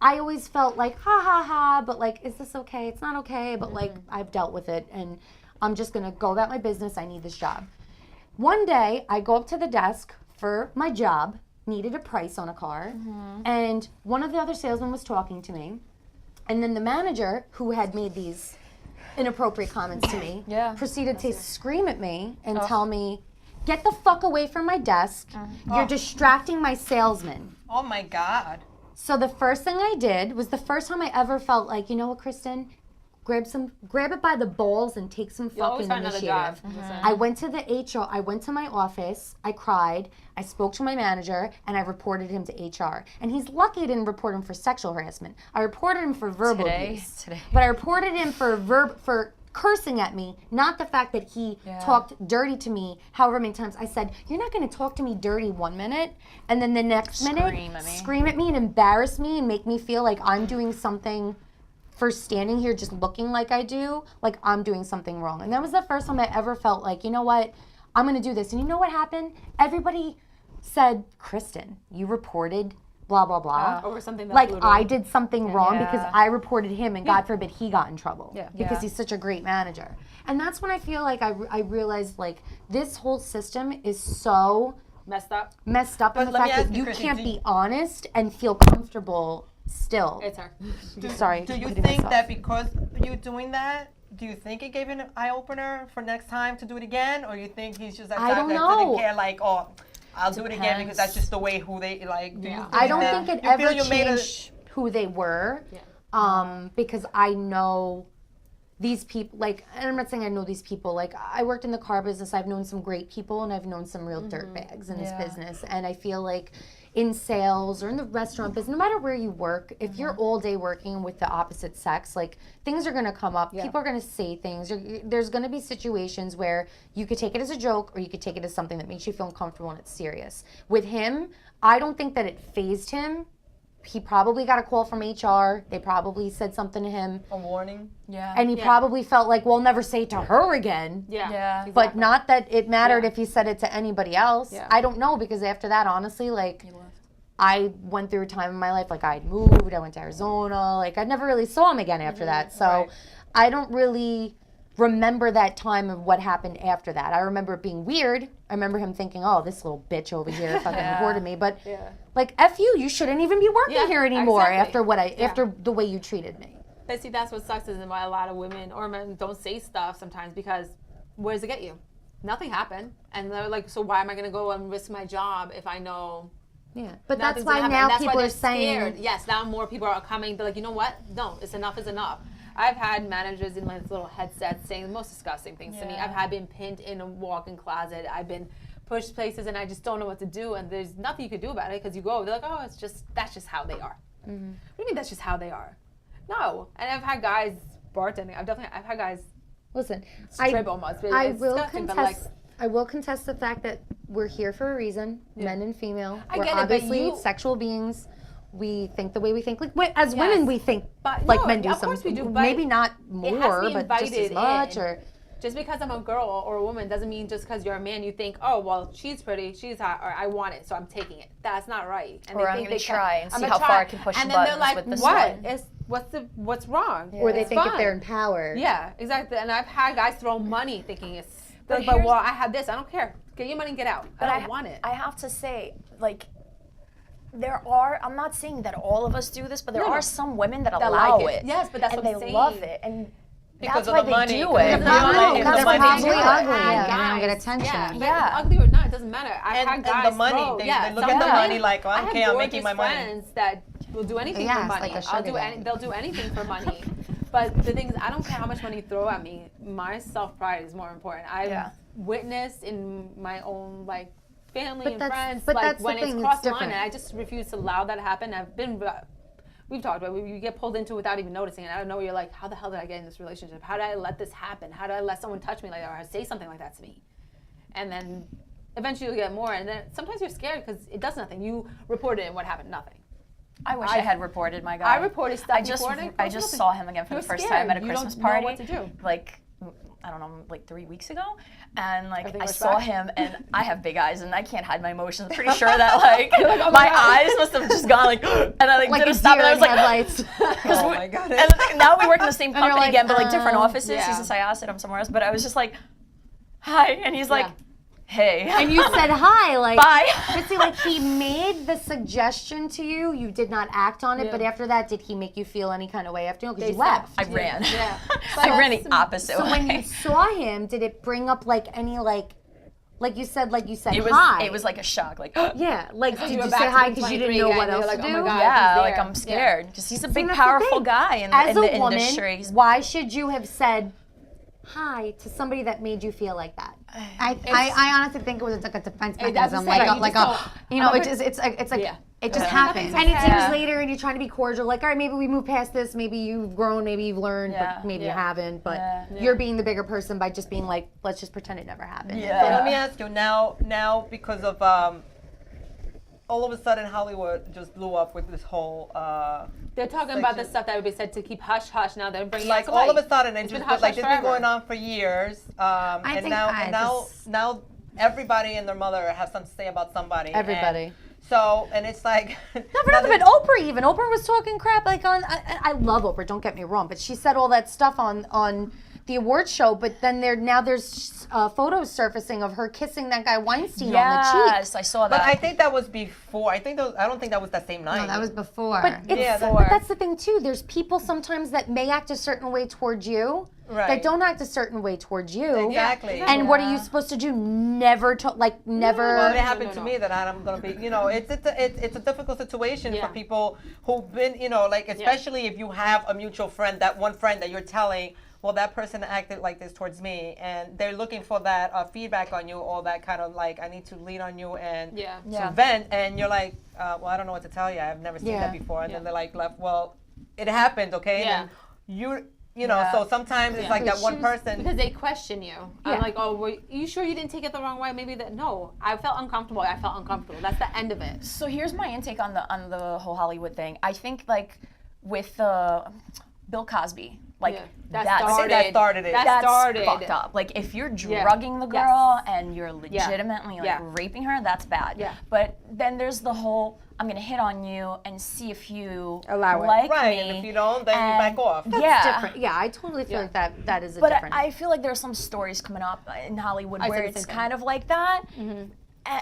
I always felt like ha ha ha, but like, is this okay? It's not okay, but like I've dealt with it and I'm just gonna go about my business. I need this job. One day I go up to the desk for my job, needed a price on a car, and one of the other salesmen was talking to me, and then the manager who had made these inappropriate comments to me proceeded to scream at me and tell me, get the fuck away from my desk. You're distracting my salesman. Oh my God. So the first thing I did was the first time I ever felt like, you know what, Kristen, grab it by the balls and take some always fucking find another job. initiative. I went to the HR, I went to my office, I cried, I spoke to my manager, and I reported him to HR. And he's lucky I didn't report him for sexual harassment. I reported him for verbal abuse. But I reported him for cursing at me, not the fact that he talked dirty to me however many times. I said, you're not going to talk to me dirty 1 minute, and then the next minute scream at me and embarrass me and make me feel like I'm doing something for standing here just looking like I do, like I'm doing something wrong. And that was the first time I ever felt like, you know what, I'm going to do this. And you know what happened? Everybody said, Kristen, you reported blah, blah, blah. Over something that like brutal. I did something wrong because I reported him and God forbid he got in trouble because he's such a great manager. And that's when I feel like I realized like this whole system is so messed up. in But the let me fact ask that you, you Kristen, can't do be honest and feel comfortable still. It's her. Sorry. Do you repeating think myself. that because you're doing that, do you think it gave an eye opener for next time to do it again, or you think he's just that I type don't that know. didn't care? Like, oh, I'll do it again because that's just the way who they like. Do you think I don't that- think it you feel ever you made a- changed who they were, because I know these people, like, and I'm not saying I know these people, like, I worked in the car business, I've known some great people, and I've known some real dirtbags in this business, and I feel like in sales or in the restaurant business, no matter where you work, if you're all day working with the opposite sex, like, things are gonna come up, people are gonna say things, there's gonna be situations where you could take it as a joke, or you could take it as something that makes you feel uncomfortable and it's serious. With him, I don't think that it fazed him. He probably got a call from HR. They probably said something to him. a warning? And he probably felt like, well, never say it to her again. Yeah. But not that it mattered if he said it to anybody else. I don't know, because after that, honestly, like, I went through a time in my life, like, I'd moved, I went to Arizona, like, I never really saw him again after that. So I don't really remember that time of what happened after that. I remember it being weird. I remember him thinking, oh, this little bitch over here fucking reported me. But, like, F you shouldn't even be working here anymore exactly. after the way you treated me. But see, that's what sucks is why a lot of women or men don't say stuff sometimes because where does it get you? Nothing happened. And they're like, so why am I going to go and risk my job if I know Yeah, but that's nothing's why gonna happen? now And that's why people they're are saying, scared. Yes, now more people are coming. They're like, you know what? No, it's enough is enough. I've had managers in my little headsets saying the most disgusting things to me. I've had been pinned in a walk-in closet. I've been pushed places and I just don't know what to do. And there's nothing you could do about it because you go, they're like, oh, that's just how they are. What do you mean that's just how they are? No. And I've had guys bartending. I've had guys listen, strip almost. But I it's will disgusting, but, contest. like, I will contest the fact that we're here for a reason, men and female. I We're get it, but obviously you- sexual beings. We think the way we think. Like as women, we think But like no, men do. of course we do, but maybe not it has to more, be but just as invited much. in. Or just because I'm a girl or a woman doesn't mean just because you're a man you think, oh well, she's pretty, she's hot, or I want it, so I'm taking it. That's not right. And Or they I'm think gonna they try and I'm see gonna how try. far I can push and the then they're buttons like, with this what? one. What's wrong? Or they It's think if fine. they're empowered. Yeah, exactly. And I've had guys throw money thinking it's. But But here's- well, I have this. I don't care. Get your money and get out. But I don't want it. I have to say, like, I'm not saying that all of us do this, but there No. are some women that That allow like it. Yes, but that's and what they I'm saying. love it. And Because that's of why the they money, do because it. of the No, money, that's the money probably do it. ugly. I had Yeah, they don't get guys- attention. Yeah, but Yeah. ugly or not, it doesn't matter. I've And- had and guys the money, throw, they yeah, look some at the guys- money like, well, I I'm have okay, I'm making my gorgeous money. friends that will do anything Yeah, for it's money. like a I'll sugar do daddy. they'll do anything for money. But the thing is, I don't care how much money you throw at me. My self pride is more important. I've Yeah. witnessed in my own like family But and that's- friends, but like that's the when thing, it's it's crossed the line, different. and I just refuse to allow that to happen. We've talked about it. You get pulled into it without even noticing it. I don't know. You're like, how the hell did I get in this relationship? How did I let this happen? How did I let someone touch me like that or say something like that to me? And then eventually you'll get more. And then sometimes you're scared because it does nothing. You report it and what happened? Nothing. I wish I had reported my guy. I reported stuff I just before and it I goes just nothing. saw him again for You're the first scared. time at a You Christmas don't know party. what to do. Like, I don't know, like 3 weeks ago, and like Everything I was saw back? him, and I have big eyes, and I can't hide my emotions. I'm pretty sure that like, like, oh my my God. eyes must have just gone like, and I like, Like didn't a stop, and deer I in was like, headlights. Oh my God. and the thing, now we work in the same you're company like, again, but like different offices. yeah. He's a Syosset, I'm somewhere else, but I was just like, hi, and he's like, Yeah. hey, And you said hi, like. bye. But see, like he made the suggestion to you, you did not act on it. Yeah. But after that, did he make you feel any kind of way after? Because They you left. I ran. Yeah. I ran the that's- opposite So way. when you saw him, did it bring up like any like you said it was hi? it was like a shock, like yeah, like did you you were say back to hi being because you 23 didn't know again, what you're else like, to oh do? my God. yeah, he's like there. I'm scared. Just he's a big that's the powerful thing. guy in, As in the a woman, industry. He's why should you have said hi to somebody that made you feel like that? I honestly think it was like a defense That's mechanism, what I'm saying, like you like just a, you know, I'm it's just it's like Yeah. it just Yeah. happens. And it's Yeah. years later, and you're trying to be cordial, like, all right, maybe we move past this, maybe you've grown, maybe you've learned, Yeah. but maybe you Yeah. haven't. But Yeah. you're being the bigger person by just being like, let's just pretend it never happened. So yeah. let me ask you now because of all of a sudden Hollywood just blew up with this whole They're talking about the section. stuff that would be said to keep hush hush. Now they're bringing like it to all of light. a sudden It's it's been just hush like hush this been forever. going on for years. And think now I and now just- now everybody and their mother have something to say about somebody. Everybody. And so and it's like Not for nothing, but Oprah even. Oprah was talking crap like on. I love Oprah. Don't get me wrong, but she said all that stuff on the award show. But then there's photos surfacing of her kissing that guy Weinstein on the cheek. Yes, I saw that. But I think that was before. I don't think that was that same night. No, that was before. But it's, Yeah, but that's the thing too. There's people sometimes that may act a certain way towards you Right. that don't act a certain way towards you. Exactly. And what are you supposed to do? Never never. Well, it No, happened no, to no. me that I'm gonna be, it's a difficult situation Yeah. for people who've been, like especially if you have a mutual friend, that one friend that you're telling, well, that person acted like this towards me, and they're looking for that feedback on you, all that kind of like, I need to lean on you and Yeah. Yeah. to vent, and you're like, well, I don't know what to tell you. I've never seen Yeah. that before, and Yeah. then they're like, well, it happened, okay? Yeah. And then you know, Yeah. so sometimes it's Yeah. like that But one she was- person. Because they question you. Yeah. I'm like, oh, were you sure you didn't take it the wrong way? Maybe that. No, I felt uncomfortable. I felt uncomfortable. That's the end of it. So here's my intake on the whole Hollywood thing. I think like with Bill Cosby, like Yeah. That that's started. that started it. That that's started. fucked up. Like if you're Yeah. drugging the Yes. girl and you're legitimately like Yeah. raping her, that's bad. Yeah. But then there's the whole I'm gonna hit on you and see if you Allow it. like Right, me. and if you don't, then you and- back off. That's yeah. different. Yeah, I totally feel Yeah. like that is a But different. I feel like there's some stories coming up in Hollywood I where said the it's same thing. kind of like that.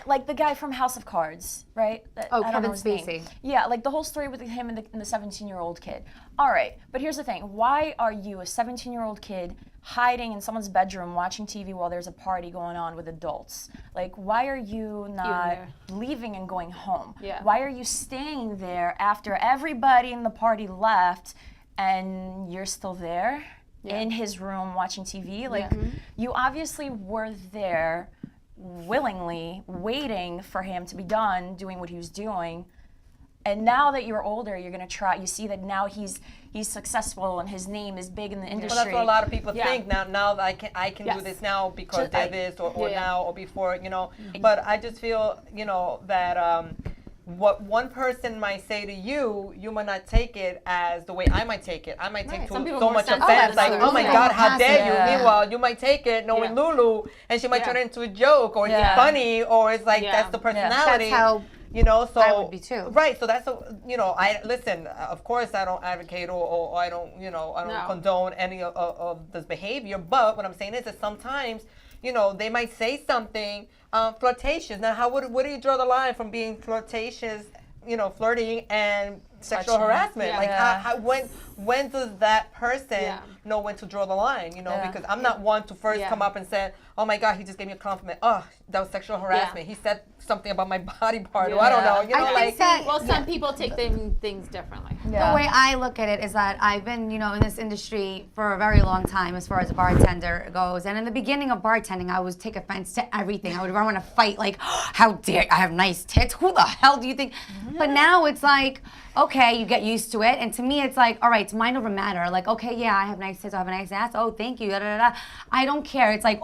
Like the guy from House of Cards, right? Oh, I don't know Kevin his name. Spacey. Yeah, like the whole story with him and the 17-year-old kid. All right, but here's the thing. Why are you, a 17-year-old kid, hiding in someone's bedroom watching TV while there's a party going on with adults? Like, why are you not there. leaving and going home? Yeah. Why are you staying there after everybody in the party left and you're still there in his room watching TV? Like, you obviously were there willingly waiting for him to be done doing what he was doing, and now that you're older, you're gonna try. You see that now he's successful and his name is big in the industry. Well, that's what a lot of people Yeah. think now that I can Yes. do this now because Just- they're this or Yeah. now or before, But I just feel, that what one person might say to you, you might not take it as the way I might take it. I might take Right. to Some people so are more much sensitive offense, than like, others. oh my Yeah. God, how dare you? Yeah. Meanwhile, you might take it knowing Yeah. Lulu, and she might Yeah. turn it into a joke, or Yeah. it's funny, or it's like Yeah. that's the personality. That's how you know, so I would be too. Right, so that's I listen. Of course, I don't advocate or I don't I don't No. condone any of this behavior. But what I'm saying is that sometimes they might say something flirtatious. Now, where do you draw the line from being flirtatious, flirting and sexual Touching. harassment? Yeah. Like, Yeah. when does that person Yeah. know when to draw the line? Yeah. Because I'm not one to first Yeah. come up and say, "Oh my God, he just gave me a compliment. Oh, that was sexual harassment. He said something about my body part. Or I don't know. Yeah. I think like that- Well, some people take things differently. Yeah. The way I look at it is that I've been, in this industry for a very long time as far as a bartender goes. And in the beginning of bartending, I would take offense to everything. I would want to fight, like, how dare I have nice tits? Who the hell do you think? But now it's like, okay, you get used to it. And to me, it's like, all right, it's mind over matter. Like, okay, yeah, I have nice tits, I have a nice ass. Oh, thank you. Da, da, da, da. I don't care. It's like,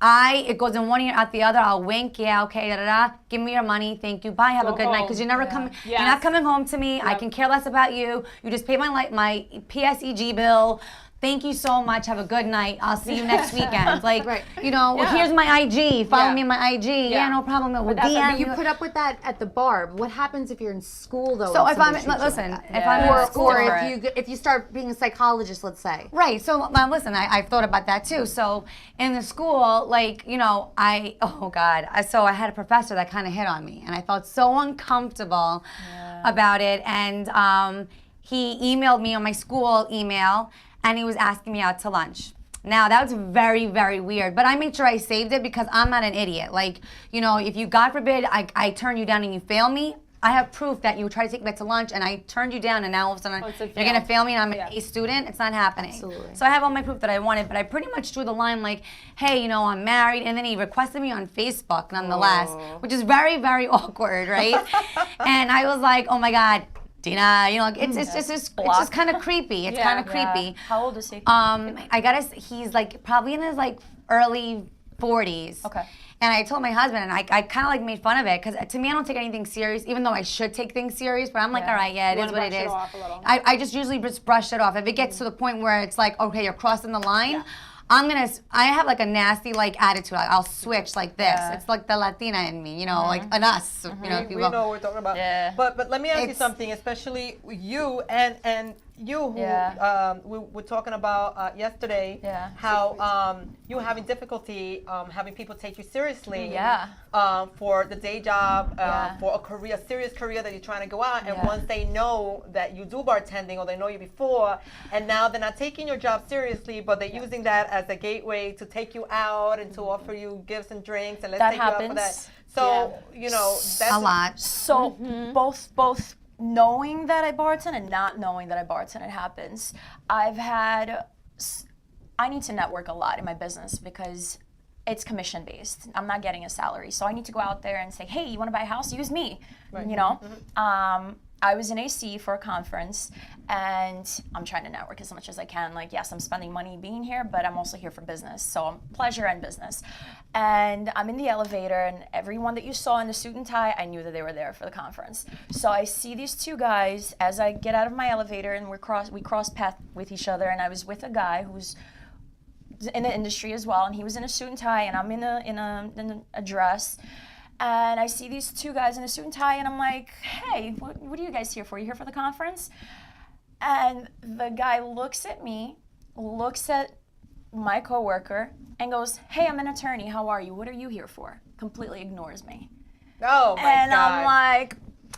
it goes in one ear out the other. I'll wink, yeah, okay, da da da. Give me your money, thank you, bye, have a Go good night. home. Because you're never Yeah. coming. Yes. You're not coming home to me. I Yep. can care less about you. You just paid my PSEG bill. Thank you so much. Have a good night. I'll see you next weekend. Like, Right. Yeah. here's my IG. Follow Yeah. me on my IG. Yeah, Yeah. no problem. We'll that's- DM But you put up with that at the bar. What happens if you're in school though? So and if I'm somebody treats you listen, like that? if Yeah. I'm or in school, or different. if you start being a psychologist, let's say. right. So listen, I've thought about that too. So in the school, like oh God, so I had a professor that kind of hit on me, and I felt so uncomfortable about it. And he emailed me on my school email, and he was asking me out to lunch. Now, that was very, very weird, but I made sure I saved it because I'm not an idiot. Like, if you, God forbid, I turn you down and you fail me, I have proof that you try to take me to lunch and I turned you down and now all of a sudden it's a you're going to fail. fail me and I'm an Yeah. A student. It's not happening. Absolutely. So I have all my proof that I wanted, but I pretty much drew the line like, hey, I'm married. And then he requested me on Facebook nonetheless, which is very, very awkward, right? And I was like, oh my God, Dina, it's just kind of creepy. It's Yeah. kind of Yeah. creepy. How old is he? He's like probably in his like early 40s. Okay. And I told my husband, and I kind of like made fun of it because to me I don't take anything serious, even though I should take things serious. But I'm like, Yeah. all right, yeah, it You is wanna what it brush it is. off a little. I just usually just brush it off. If it gets to the point where it's like, okay, you're crossing the line. I have like a nasty like attitude. I'll switch like this. Yeah. It's like the Latina in me, like an us, if you we will. know what we're talking about. Yeah. But let me ask you It's- something, especially you and you who Yeah. we were talking about yesterday. Yeah. How you were having difficulty having people take you seriously. Yeah. For the day job, Yeah. for a serious career that you're trying to go out, and Yeah. once they know that you do bartending or they know you before, and now they're not taking your job seriously, but they're using that as a gateway to take you out and to offer you gifts and drinks and let's That take you out for that. happens. So that's A lot. So both knowing that I bartend and not knowing that I bartend, it happens. I need to network a lot in my business because it's commission based. I'm not getting a salary, so I need to go out there and say, hey, you want to buy a house? Use me. I was in AC for a conference, and I'm trying to network as much as I can. Like, yes, I'm spending money being here, but I'm also here for business. So I'm pleasure and business. And I'm in the elevator, and everyone that you saw in the suit and tie, I knew that they were there for the conference. So I see these two guys as I get out of my elevator, and we cross path with each other. And I was with a guy who's in the industry as well, and he was in a suit and tie, and I'm in a dress. And I see these two guys in a suit and tie, and I'm like, hey, what are you guys here for? You here for the conference? And the guy looks at me, looks at my coworker, and goes, hey, I'm an attorney. How are you? What are you here for? Completely ignores me. Oh my And God. I'm like,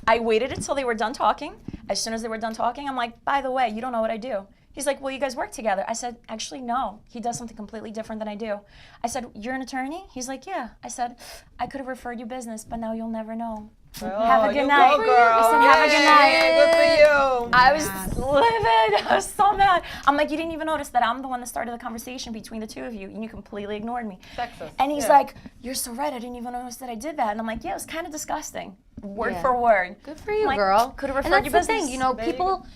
I waited until they were done talking. As soon as they were done talking, I'm like, by the way, you don't know what I do. He's like, well, you guys work together. I said, actually, no. He does something completely different than I do. I said, you're an attorney? He's like, yeah. I said, I could have referred you business, but now you'll never know. Have a good you night. Go, girl. I said, have a good night. Yay, good for you. I was livid. I was so mad. I'm like, you didn't even notice that I'm the one that started the conversation between the two of you, and you completely ignored me. Sexist. And he's Yeah. like, you're so red. I didn't even notice that I did that. And I'm like, yeah, it was kind of disgusting. Word Yeah. for word. Good for you, Like, girl. could have And referred that's you the business. thing, There you people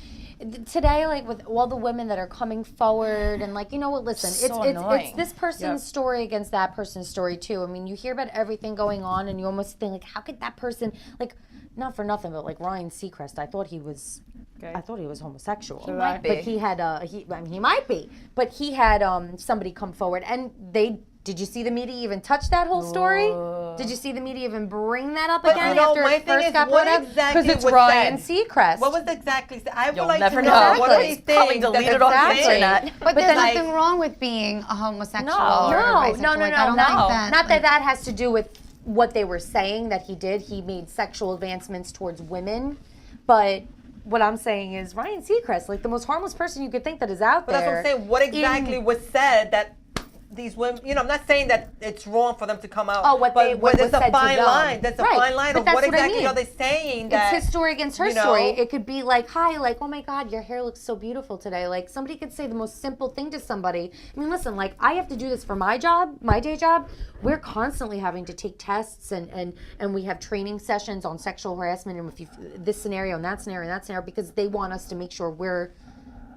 today, like with all the women that are coming forward, and like, you know what? Listen, So it's annoying. this person's story against that person's story too. I mean, you hear about everything going on, and you almost think like, how could that person like? not for nothing, but like Ryan Seacrest, I thought he was homosexual. So might but he had he might be, but he had somebody come forward, and did you see the media even touch that whole story? Did you see the media even bring that up But again you know, after my it thing first is, got what brought up? exactly it's was Ryan said? Seacrest. What was exactly said? I would You'll like never to know. know. What are It's these probably things deleted that off the they're saying? internet. But there's then, nothing wrong with being a homosexual. No. or No, bisexual. no, Like, no, I don't no. think that. Not that that has to do with what they were saying that he did. He made sexual advancements towards women, but what I'm saying is Ryan Seacrest, like the most harmless person you could think that is out But there. that's what I'm saying. What exactly was said that these women, you know, I'm not saying that it's wrong for them to come out. Oh, what but they- what there's was a said to fine them. line. There's a Right. fine line But of that's what what I exactly mean. are they saying that It's his story against her you know? story. It could be like, hi, like, oh my God, your hair looks so beautiful today. Like, somebody could say the most simple thing to somebody. I mean, listen, like, I have to do this for my job, my day job. We're constantly having to take tests and we have training sessions on sexual harassment and if you, this scenario and that scenario and that scenario because they want us to make sure we're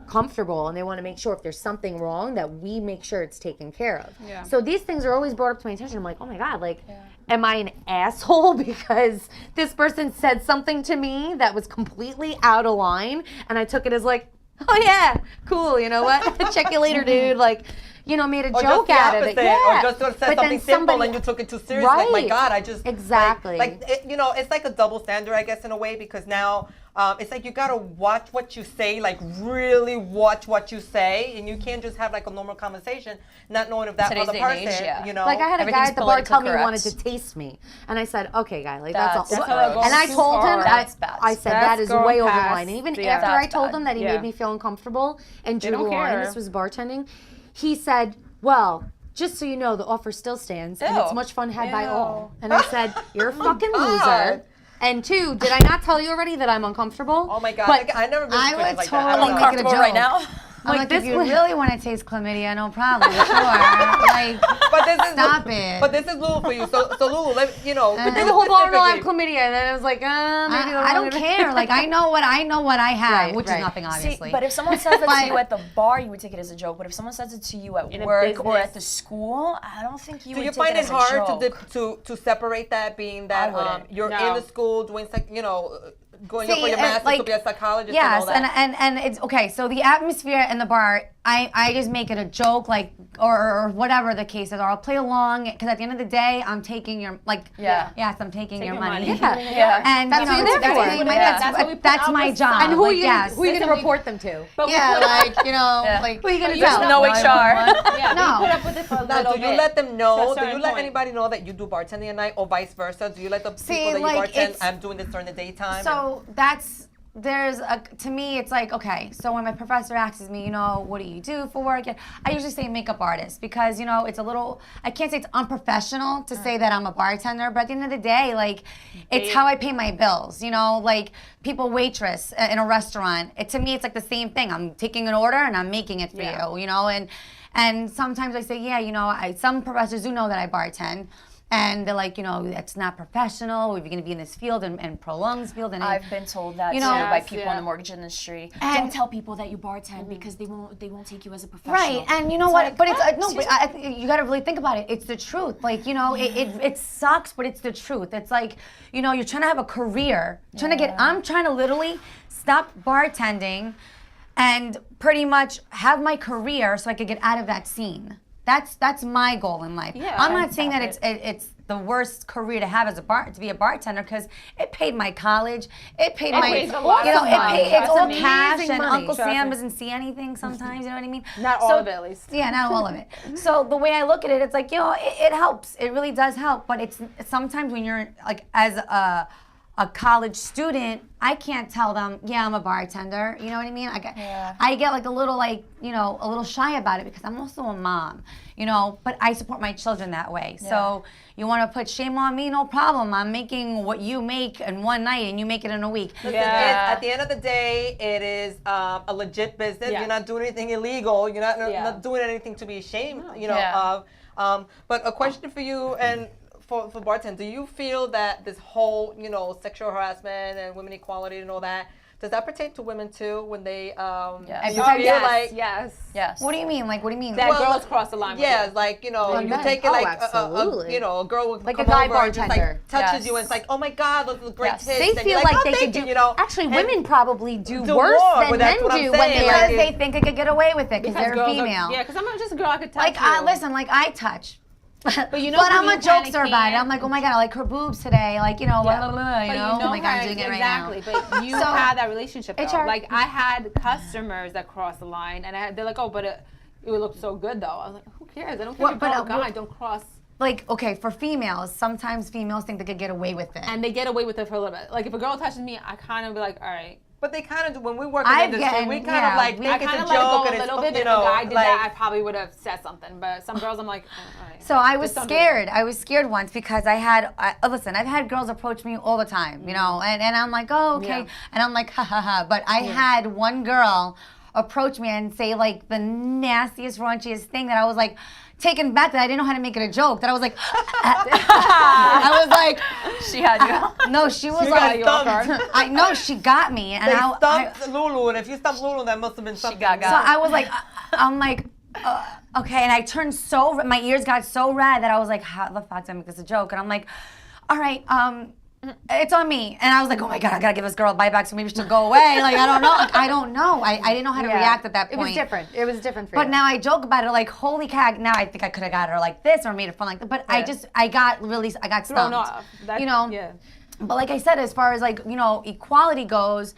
comfortable and they want to make sure if there's something wrong that we make sure it's taken care of. Yeah. So these things are always brought up to my attention. I'm like, oh my God, like, am I an asshole because this person said something to me that was completely out of line and I took it as like, oh yeah, cool, you know what? Check you later, dude. Like, you know, made a Or joke just the out of opposite, it. Yeah. or just sort of said But then something simple somebody- and you took it too seriously. Like, my Right. God, I just Exactly. Like it, you know, it's like a double standard, I guess, in a way, because now it's like you gotta watch what you say, like really watch what you say, and you can't just have like a normal conversation, not knowing if that Today's other day and person, age, yeah. you know. Like I had a guy Everything's at the bar tell me he politically wanted correct. to taste me, and I said, "Okay, guy, like that's all." That's gross. And I Too told him, far. That's bad. I said That's that is going way over the past line. And even the- after I That's told bad. him that he Yeah. made me feel uncomfortable and drew don't the line, care. this was bartending. He said, "Well, just so you know, the offer still stands, and it's Ew. much fun had by Ew. all." And I said, "You're a fucking God. loser." And two, did I not tell you already that I'm uncomfortable? Oh my God, But like, I never been I situated would like that. I totally don't make know. it a Comfortable joke. right now. I'm Like, like, this if you was- really want to taste chlamydia, no problem. Sure. Like, But this is Stop it. But this is Lulu for you. So Lulu, you know. But then the whole bar, no, I have chlamydia, and then I was like, maybe I don't care. Like, I know what I have, Right, which right. is nothing, See, obviously. but if someone says that But- to you at the bar, you would take it as a joke. But if someone says it to you at In a work or at business. the school, I don't think you Do would you take find it it as hard a joke. to separate that, being that I wouldn't. you're No. in the school doing, you know, going See, for your master's to like, be a psychologist Yes, and all that? and it's okay. So the atmosphere in the bar, I just make it a joke, like or whatever the case is, or I'll play along because at the end of the day, I'm taking your Yeah. yes, I'm taking your your money. money. Yeah. Yeah. And That's you know, what you're there that's, for. really my- Yeah. That's what we put that's out my with job. signs. And who are like, you? yes. Who are you Listen, gonna we- report them to? But we Yeah, put up- like you know, Yeah. like Who are you gonna you tell? No HR. Yeah, No. we put up with it for a Now, little do you bit. let them to a know? Do you certain let point. anybody know that you do bartending at night, or vice versa? Do you let the See, people that you like, bartend? it's- I'm doing this during the daytime. So there's a, to me, it's like, okay, so when my professor asks me, you know, what do you do for work? I usually say makeup artist because, you know, it's a little, I can't say it's unprofessional to say that I'm a bartender, but at the end of the day, like, it's how I pay my bills, you know, like people waitress in a restaurant. To me, it's like the same thing. I'm taking an order and I'm making it for you know, and sometimes I say, yeah, you know, some professors do know that I bartend. And they're like, you know, that's not professional. If you're going to be in this field and prolong this field, and I've been told that You too know- by Yes, people yeah. in the mortgage industry. And- Don't tell people that you bartend because they won't take you as a professional. Right, and you know It's what? like, But it's what? no, but you got to really think about it. It's the truth. Like you know, it sucks, but it's the truth. It's like you know, you're trying to have a career, I'm trying to literally stop bartending, and pretty much have my career so I could get out of that scene. That's my goal in life. Yeah, I'm not saying that it's the worst career to have as to be a bartender because it paid my college, it paid my pays a lot you know, of money. it's That's all amazing cash, and money. Uncle Trust Sam me. doesn't see anything sometimes. You know what I mean? Not all of it, at least. Yeah, not all of it. So the way I look at it, it's like, you know, it helps. It really does help. But it's sometimes when you're like as a college student, I can't tell them, yeah, I'm a bartender. You know what I mean? I get like a little like, you know, a little shy about it because I'm also a mom, you know, but I support my children that way. So you want to put shame on me? No problem. I'm making what you make in one night and you make it in a week. Listen, Yeah. at the end of the day, it is a legit business. Yeah. You're not doing anything illegal. You're Yeah. not doing anything to be ashamed, you know, Yeah. of. But a question for you and for bartend, do you feel that this whole, you know, sexual harassment and women equality and all that, Does that pertain to women too when they Yes. you Oh, feel yes, like yes. Yes. What do you mean? Like, what do you mean? That Well, girls cross the line. yeah, with you. like you know, you men. take it Oh, like absolutely. you know, a girl would Like a come guy over and just bartender. like touches Yes. you and it's like, oh my God, those are great Yes. tits. They And feel you're like oh, they thank could you, do. you know. Actually, And- women probably do Do worse more, than but men that's what I'm do when saying, they're. Because like, they think I could get away with it because they're girls female. yeah, because I'm not just a girl. I could touch Like, you. listen, like I touch. But you know but who I'm you a jokester kinda about it. can't- I'm like, oh my God, I like her boobs today. Like, you know, Yeah. blah, blah, blah, you But know? Oh my God, her- I'm doing it right exactly. now. But you So- had that relationship though. HR Like I had customers that crossed the line, and they're like, oh, but it would look so good though. I was like, who cares? I don't care What- if you're but, girl or guy. what- Don't cross. Like, okay, for females, sometimes females think they could get away with it. And they get away with it for a little bit. Like if a girl touches me, I kind of be like, all right. But they kind of do when we work in the I've industry. gotten- We kind yeah, of like we- think I it's kind a of let it joke go and a it's little bit. you If know a guy did like that, I probably would have said something. But some girls, I'm like, oh, all right. So I was Just don't do scared. I was scared once because listen, I've had girls approach me all the time, you know, and I'm like, oh, okay. Yeah. And I'm like, ha, ha, ha. But I had one girl approach me and say, like, the nastiest, raunchiest thing that I was, like, taken back that I didn't know how to make it a joke. That I was like, I was like, She had you. no, she was You like, got stumped. I know, she got me. And they I stumped Lulu, and if you stumped Lulu, that must have been something. got So I was like, I'm like, okay, and I turned my ears got so red that I was like, how the fuck did I make this a joke? And I'm like, all right, it's on me. And I was like, oh my God, I gotta give this girl a bite back so maybe she'll go away. Like, I don't know. I don't know. I didn't know how to Yeah. react at that It point. was different. It was different for But you. now I joke about it like, holy cow, now I think I could have got her like this or made it fun like that. But I got Thrown stumped. off. That, You know? Yeah. But like I said, as far as like, you know, equality goes,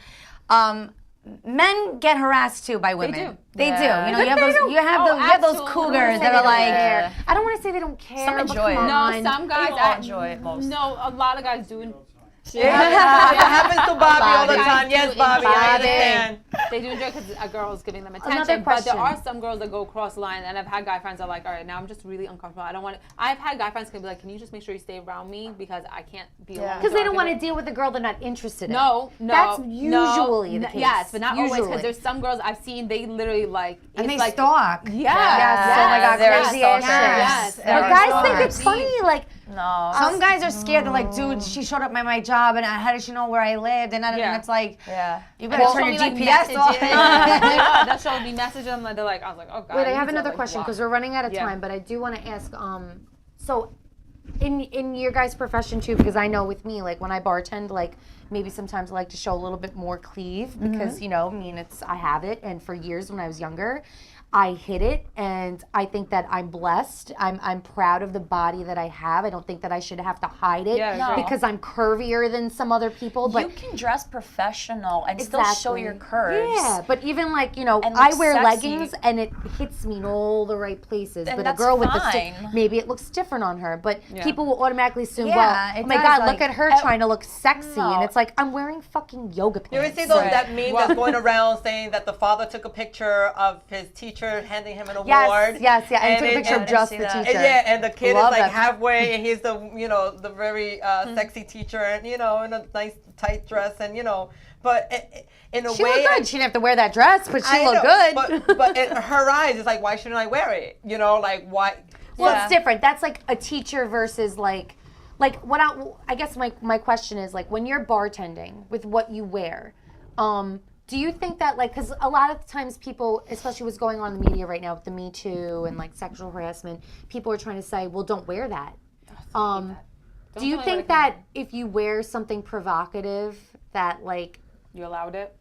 men get harassed too by women. do. They Yeah. do. You know, you have they those don't- you have oh, those you have those absolutely. cougars Say that they are don't like care. I don't want to say they don't care. Some but enjoy come it. No, on. some guys People enjoy it most. No, a lot of guys do. It happens to Bobby all the Guys time. do Yes, Bobby, I enjoy understand. They do enjoy because a girl is giving them attention. Another But there question. are some girls that go across the line, and I've had guy friends that are like, all right, now I'm just really uncomfortable. I don't want to. I've had guy friends can be like, can you just make sure you stay around me because I can't be alone. Because they don't want to deal with a girl they're not interested in. No, That's no, usually the case. Yes, but not always Usually. because there's some girls I've seen they literally like and it's they like, stalk. Yes, Yes, oh my God, they're crazy ass stalkers. shit. They're But guys stalkers. think it's funny, like, No. Some guys are scared. They're like, dude, she showed up at my job, and how did she know where I lived? And Yeah. it's like, Yeah. you better They'll turn show your me, like, GPS off. messages. They'll show me messages. And they're like, I was like, oh God. wait, I need have to, another like, question block. because we're running out of Yeah. time, but I do want to ask, so in your guys' profession too, because I know with me, like when I bartend, like maybe sometimes I like to show a little bit more cleave because, you know, I mean, I have it. And for years when I was younger, I hid it, and I think that I'm blessed. I'm proud of the body that I have. I don't think that I should have to hide it Yeah, No. because I'm curvier than some other people. But you can dress professional and still show your curves. yeah, but even like, you know, And I look wear sexy. leggings and it hits me in all the right places. And but a that's girl with the fine. maybe it looks different on her. But Yeah. people will automatically assume, Yeah, well, it oh my does, God, like, look at her trying to look sexy. no. And it's like, I'm wearing fucking yoga pants. You ever see those Right. that meme Well- that's going around saying that the father took a picture of his teacher handing him an award? Yes, yeah. And, took a picture and- of just and the see that. teacher. And yeah, and the kid Love is like that. halfway, and he's the the very sexy teacher, and in a nice tight dress, and but in a She way, looked good. She didn't have to wear that dress, but she I looked know, good. But in her eyes, it's like, why shouldn't I wear it? Like why? Well, Yeah. it's different. That's like a teacher versus like what I guess my question is like when you're bartending with what you wear, do you think that like because a lot of times people, especially what's going on in the media right now with the Me Too and like sexual harassment, people are trying to say, well, don't wear that. Do you tell me think what I that can if you wear something provocative, that like You allowed it.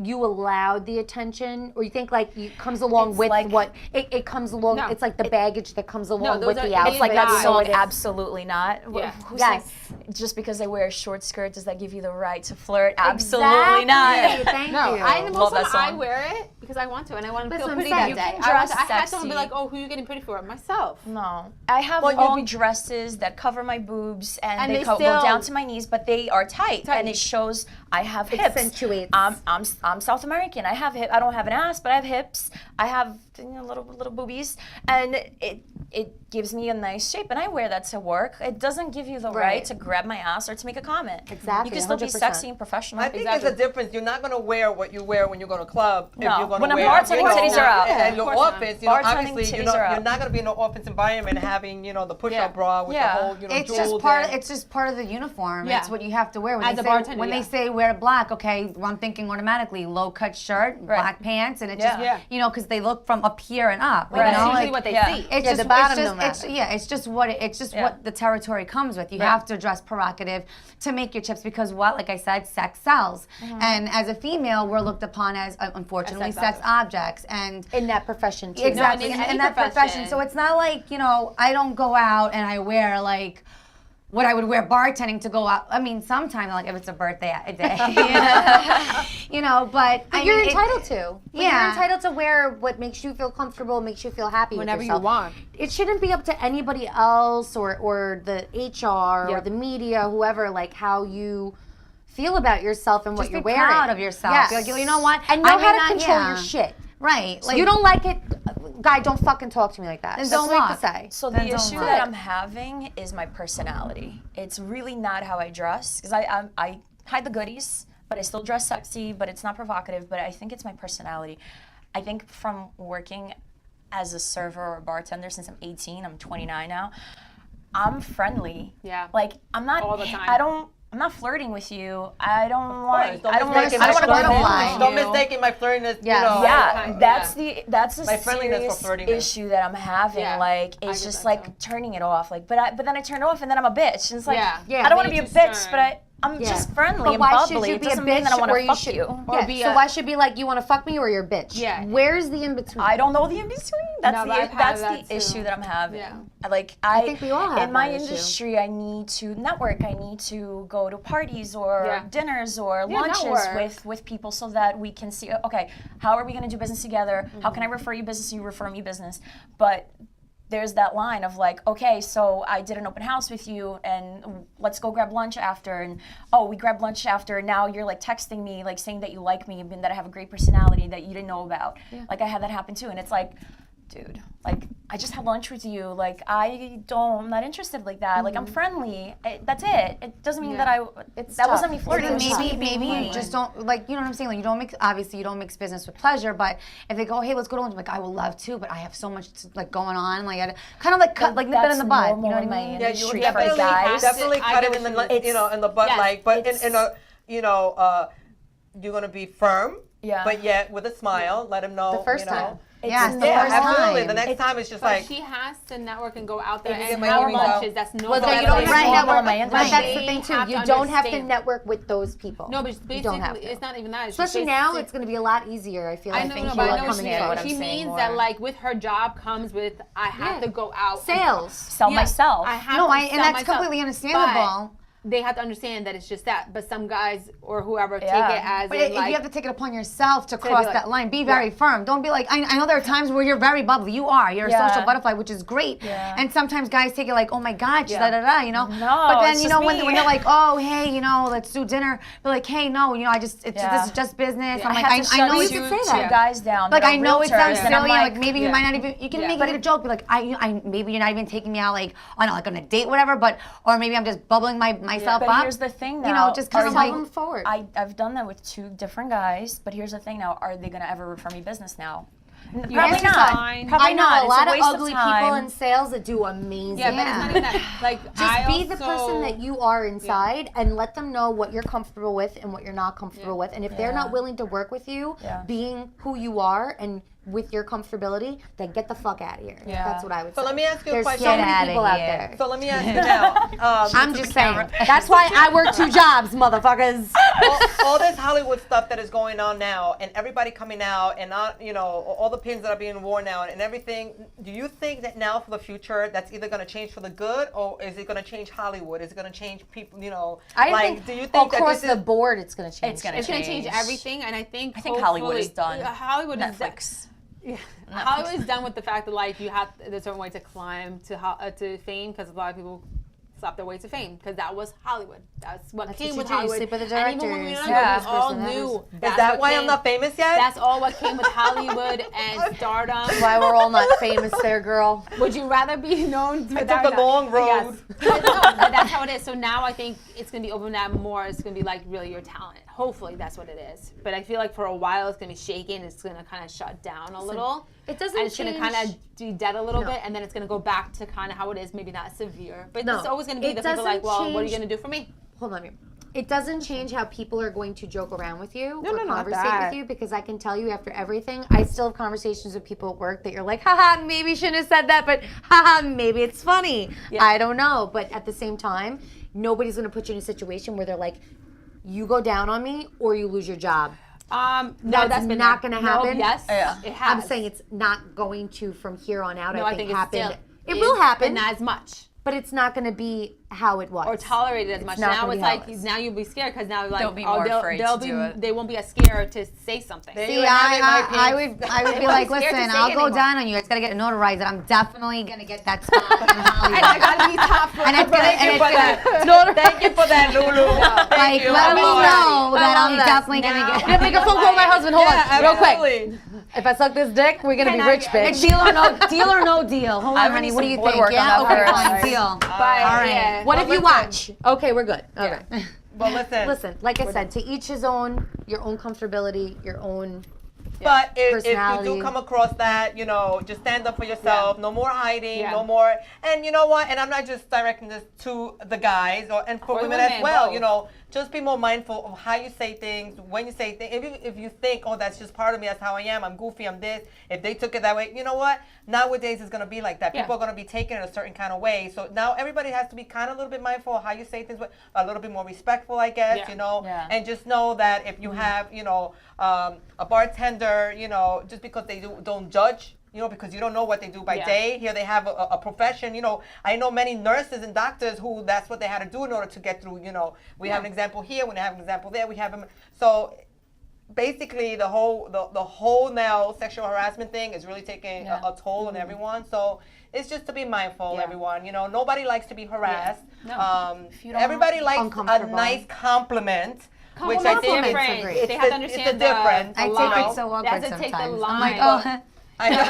you allowed the attention, or you think like it comes along It's with like- what it comes along? No. It's like the baggage that comes along those with are- the outfit. it's like that you know song, what it- absolutely not. Yeah. Who's Yes. saying just because they wear a short skirt, does that give you the right to flirt? Absolutely not. Exactly. Thank No, you. I most Love of that the time I song. wear it because I want to, and I want to That's feel what I'm pretty saying. that You day. can dress I had someone be sexy. like, "Oh, who are you getting pretty for?" Myself. No. I have Well, you- long dresses that cover my boobs and, And they they go still- down to my knees, but they are tight, and it shows I have hips. Accentuates. I'm South American. I have hip. I don't have an ass, but I have hips. I have little boobies, and it gives me a nice shape, and I wear that to work. It doesn't give you the right to grab my ass or to make a comment. Exactly, You can still be 100%. sexy and professional. I think there's a difference. You're not going to wear what you wear when you go to a club. If No. you're going When to I'm wear, bartending, titties are out. And your Of course not. office, you know, Bartending, obviously, titties you're are not out. going to be in an office environment having, you know, the push-up bra with Yeah. the whole, you know, It's jeweled just part. in. It's just part of the uniform. Yeah. It's what you have to wear. When As they a say, bartender, when yeah. they say wear black, okay, I'm thinking automatically low cut shirt, black pants, and it just Yeah. you know because they look from up here and up. Right. You That's know, usually like, what they yeah. see. It's Yeah, just, the bottom it's don't just, matter. it's just what it's just Yeah. what the territory comes with. You Yeah. have to dress provocative to make your chips because what, like I said, sex sells. And as a female, we're looked upon as unfortunately A sex sex objects. And In that profession too. exactly No, in in any that profession. profession. So it's not like I don't go out and I wear like. What I would wear bartending to go out. I mean, sometimes like if it's a birthday day, But I You're mean, entitled to. But Yeah. You're entitled to wear what makes you feel comfortable, makes you feel happy Whenever with you yourself. want. It shouldn't be up to anybody else or the HR or Yep. the media, whoever, like how you feel about yourself and what Just you're be wearing. proud of yourself. Yes. Be like, you know what? And know I how may to not- control yeah. your shit. Right. You don't like it, guy, don't fucking talk to me like that. Then That's don't what I look. have to say. So Then the don't issue look. that I'm having is my personality. It's really not how I dress because I hide the goodies, but I still dress sexy, but it's not provocative. But I think it's my personality. I think from working as a server or bartender since I'm 18, I'm 29 now. I'm friendly. Yeah. Like I'm not. All the time. I'm not flirting with you. I don't want. Don't I don't want mistake to. it I don't my want to flirtiness. butterfly. Don't mistake my flirtiness, Yes. you know. Yeah, Yeah. that's the My friendliness for serious flirtiness. issue that I'm having. Yeah, Like I it's get just that like too. turning it off. Like, but then I turn it off, and then I'm a bitch. And it's like, Yeah. I don't want to Then be a you bitch, just but turn. I'm Yeah. just friendly But and why bubbly. should you It be a doesn't mean that I bitch want or to you fuck should? you. Yeah. be So a- why should be like you want to fuck me or you're a bitch? Yeah. Where's the in between? I don't know the in between. That's No, but I've had that's that the issue too. that I'm having. Yeah. Like I think we all have in my that issue. industry. I need to network. I need to go to parties or Yeah. dinners or Yeah, lunches network. with people so that we can see. Okay, how are we going to do business together? How Mm-hmm. can I refer you business? You refer me business. But there's that line of like, okay, so I did an open house with you and let's go grab lunch after. And oh, we grabbed lunch after. And now you're like texting me, like saying that you like me and that I have a great personality that you didn't know about. Like I had that happen too. And it's like, dude, like I just had lunch with you. Like I'm not interested like that. Like I'm friendly. That's it. It doesn't mean that that tough. wasn't me flirting. Then It was just me maybe being you me. just don't like you know what I'm saying. Like you don't mix. Obviously, you don't mix business with pleasure. But if they go, hey, let's go to lunch, I'm like I would love to, but I have so much like going on. Like I kind of like cut like nip it in That's the bud. You know normal what I in my mean? Yeah, you industry would for definitely, guys. definitely I cut get it in the, what you mean. in the butt, Yes, like, but it's- in a, you're gonna be firm, Yeah. but yet with a smile, let him know. The first you know. time. Yes, the Yeah, first absolutely. time. The next time it's just But like, she has to network and go out there If you and get my have email. lunches. That's normal. Well, then you That's don't have to normal network. in my But industry. that's the thing too. Have You to don't have to understand. network with those people. No, but you don't have basically, to. it's not even that. It's Especially just now, basic- it's going to be a lot easier. I feel like I know, people no, but I are know what coming she understand from. what I'm She saying means that more. like with her job comes with I have Yeah. to go out. Sales. Sell Yeah, myself. I have No, to and sell that's myself. completely understandable. But they have to understand that it's just that. But some guys or whoever take Yeah. it as But in, if like, you have to take it upon yourself to be cross like- that line, be very firm. Don't be like, I know there are times where you're very bubbly. You are. You're a Yeah. social butterfly, which is great. Yeah. And sometimes guys take it like, oh my God, she's Yeah. da-da-da, you know? No, But then, it's you just know, when me. they're like, oh, hey, you know, let's do dinner. They're like, hey, no, you know, this is just business. I'm I like, had to I shut know two, it's say that. two guys down. like that I are know it sounds realtors, and I'm silly, like maybe you yeah. might not even you can Yeah. make it a joke, be like I maybe you're not even taking me out like on like on a date, whatever, but or maybe I'm just bubbling myself But up. here's the thing now. You know, just kind Just of tell like them forward. I've done that with two different guys, but here's the thing now. Are they going to ever refer me business now? have Probably to not. find- Probably I know not. a It's lot of waste ugly people time. in sales that do amazing. yeah, but it's not even that. Like Just be the person that you are inside and let them know what you're comfortable with and what you're not comfortable with. And if they're not willing to work with you, Yeah. being who you are and with your comfortability, then get the fuck out of here. Yeah. That's what I would say. So let me ask you a There's question. so Get many outta people out here. there. so let me ask you now. I'm just saying. That's why I work 2 jobs, motherfuckers. all this Hollywood stuff that is going on now, and everybody coming out, and not, you know, all the pins that are being worn now, and everything. Do you think that now for the future, that's either going to change for the good, or is it going to change Hollywood? Is it going to change people? You know, I like, think, do you think that across this the is? board it's going to change. It's gonna It's going to change change. everything, and I think Hollywood is hopefully- done. Hollywood is done. Netflix. Hollywood is done with the fact that like you have there's a certain way to climb to fame because a lot of people slept their way to fame because that was Hollywood. That's what That's came what with you do, you Hollywood. sleep with the And even when we were directors. younger, Yeah. we all Person that knew. is- Is that's that what why I'm came- not famous yet? That's all what came with Hollywood and stardom. Why we're all not famous there, girl. Would you rather be known for I that took or the not? long road. Yes. But no, but that's how it is. So now I think it's going to be open that more. It's going to be like really your talent. Hopefully that's what it is. But I feel like for a while it's going to be shaken. It's going to kind of shut down a little. It doesn't And it's going to kind change- of be dead a little No. bit, and then it's going to go back to kind of how it is, maybe not severe. But No. it's always going to be It the people like, doesn't well, what are you change- going to do for me? Hold on. It doesn't change how people are going to joke around with you or not conversate that. with you, because I can tell you after everything, I still have conversations with people at work that you're like, haha, maybe you shouldn't have said that, but haha, maybe it's funny. Yeah. I don't know. But at the same time, nobody's going to put you in a situation where they're like, you go down on me or you lose your job. No, That's that's been not there. gonna No, happen? yes, Yeah. it has. I'm saying it's not going to from here on out. no, I think it's happen. still It is, will happen, but not as much. but it's not going to be how it was. Or tolerated as much. not Now gonna it's be how like it is. now you'll be scared because now like They'll be more afraid to do it. they won't be as scared to say something. There See, you have it, my I peeps. would be I'm like, scared to listen, say I'll it go anymore. down on you. It's gotta get notarized, and I'm definitely gonna get that spot in And I Hollywood. gotta be top for And it's gonna, Thank and you it's for gonna, that. Thank you for that, Lulu. like, Thank you. let me I'm know sorry. that I I'm love that. definitely gonna Now- get. I'm gonna make a phone call to my husband. Hold Yeah, on, real quick. absolutely. If I suck this dick, we're gonna be Can I- rich, bitch. It's deal or no deal. Hold I on, would honey. need What do some you board think? work on Yeah, that okay, first. fine, deal. But, All right. yeah. What if you listen. watch? Okay, we're good. Okay. Well, listen. Listen, like I said, to each his own. Your own comfortability, your own. But if you Personality. do come across that, just stand up for yourself. No more hiding. Yeah. No more. And you know what? And I'm not just directing this to the guys and for Or the women as women, well. both. Just be more mindful of how you say things, when you say things. If you think, oh, that's just part of me, that's how I am, I'm goofy, I'm this. If they took it that way, you know what? Nowadays it's gonna be like that. Yeah. People are gonna be taken in a certain kind of way. So now everybody has to be kind of a little bit mindful of how you say things, a little bit more respectful, I guess. Yeah. Yeah. And just know that if you have, a bartender, just because they don't judge, because you don't know what they do by Yeah. day. Here they have a profession. I know many nurses and doctors who that's what they had to do in order to get through. We have an example here. We have an example there. We have them. So basically, the whole now sexual harassment thing is really taking a toll on everyone. So it's just to be mindful, Yeah. everyone. Nobody likes to be harassed. No. you don't- Everybody likes a Uncomfortable. nice compliment. Which I Compliments think are is different. great. They It's have to a- it's a understand difference. the I Wow. take it so awkward Doesn't take the sometimes. line. I'm like, But- oh, I know.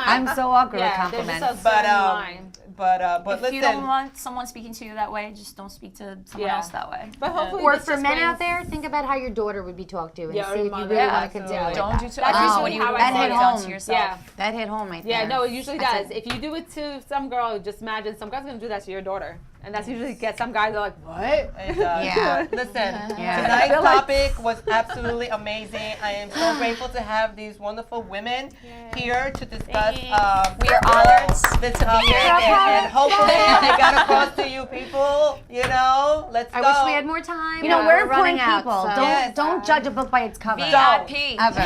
I'm so awkward with Yeah, there's just a compliments. But certain line. but If listen. you don't want someone speaking to you that way, just don't speak to someone Yeah. else that way. But hopefully Or this for just men brings- out there, think about how your daughter would be talked to, and Yeah, or see if you mother. really Yeah, want to continue absolutely. with Don't that. do to That's others usually what you how I would say want it. done to Yeah. yourself. Yeah. That hit home right there. Yeah, no, it usually That's does. If you do it to some girl, just imagine some guy's gonna do that to your daughter, and that's usually get some guys that are like, what? It does. Yeah. Listen, Yeah. tonight's They're like- topic was absolutely amazing. I am so grateful to have these wonderful women here to discuss. We are honored this topic, and hopefully they got across to you people. Let's go. I wish we had more time. You know, but we're running important out, people. so- Yes. Don't judge a book by its cover. VIP. Ever.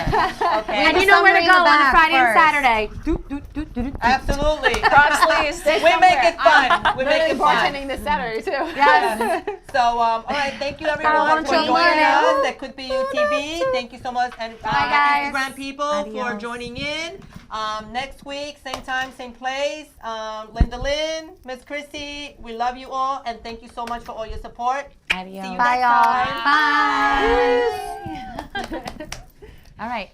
Okay. And you know where to Summary in go the on a back Friday and first. Saturday. Absolutely. Crop sleeves. We make it fun. We make Literally it fun. bartending this Saturday too. Yes. So, all right. Thank you, everyone, for Thank joining you. us. That could be you, TV. Thank you so much, and guys. Instagram people for Adios. joining in. Next week, same time, same place. Linda Lynn, Miss Chrissy, we love you all, and thank you so much for all your support. Adios. See you Bye, next y'all. time. Bye. All right.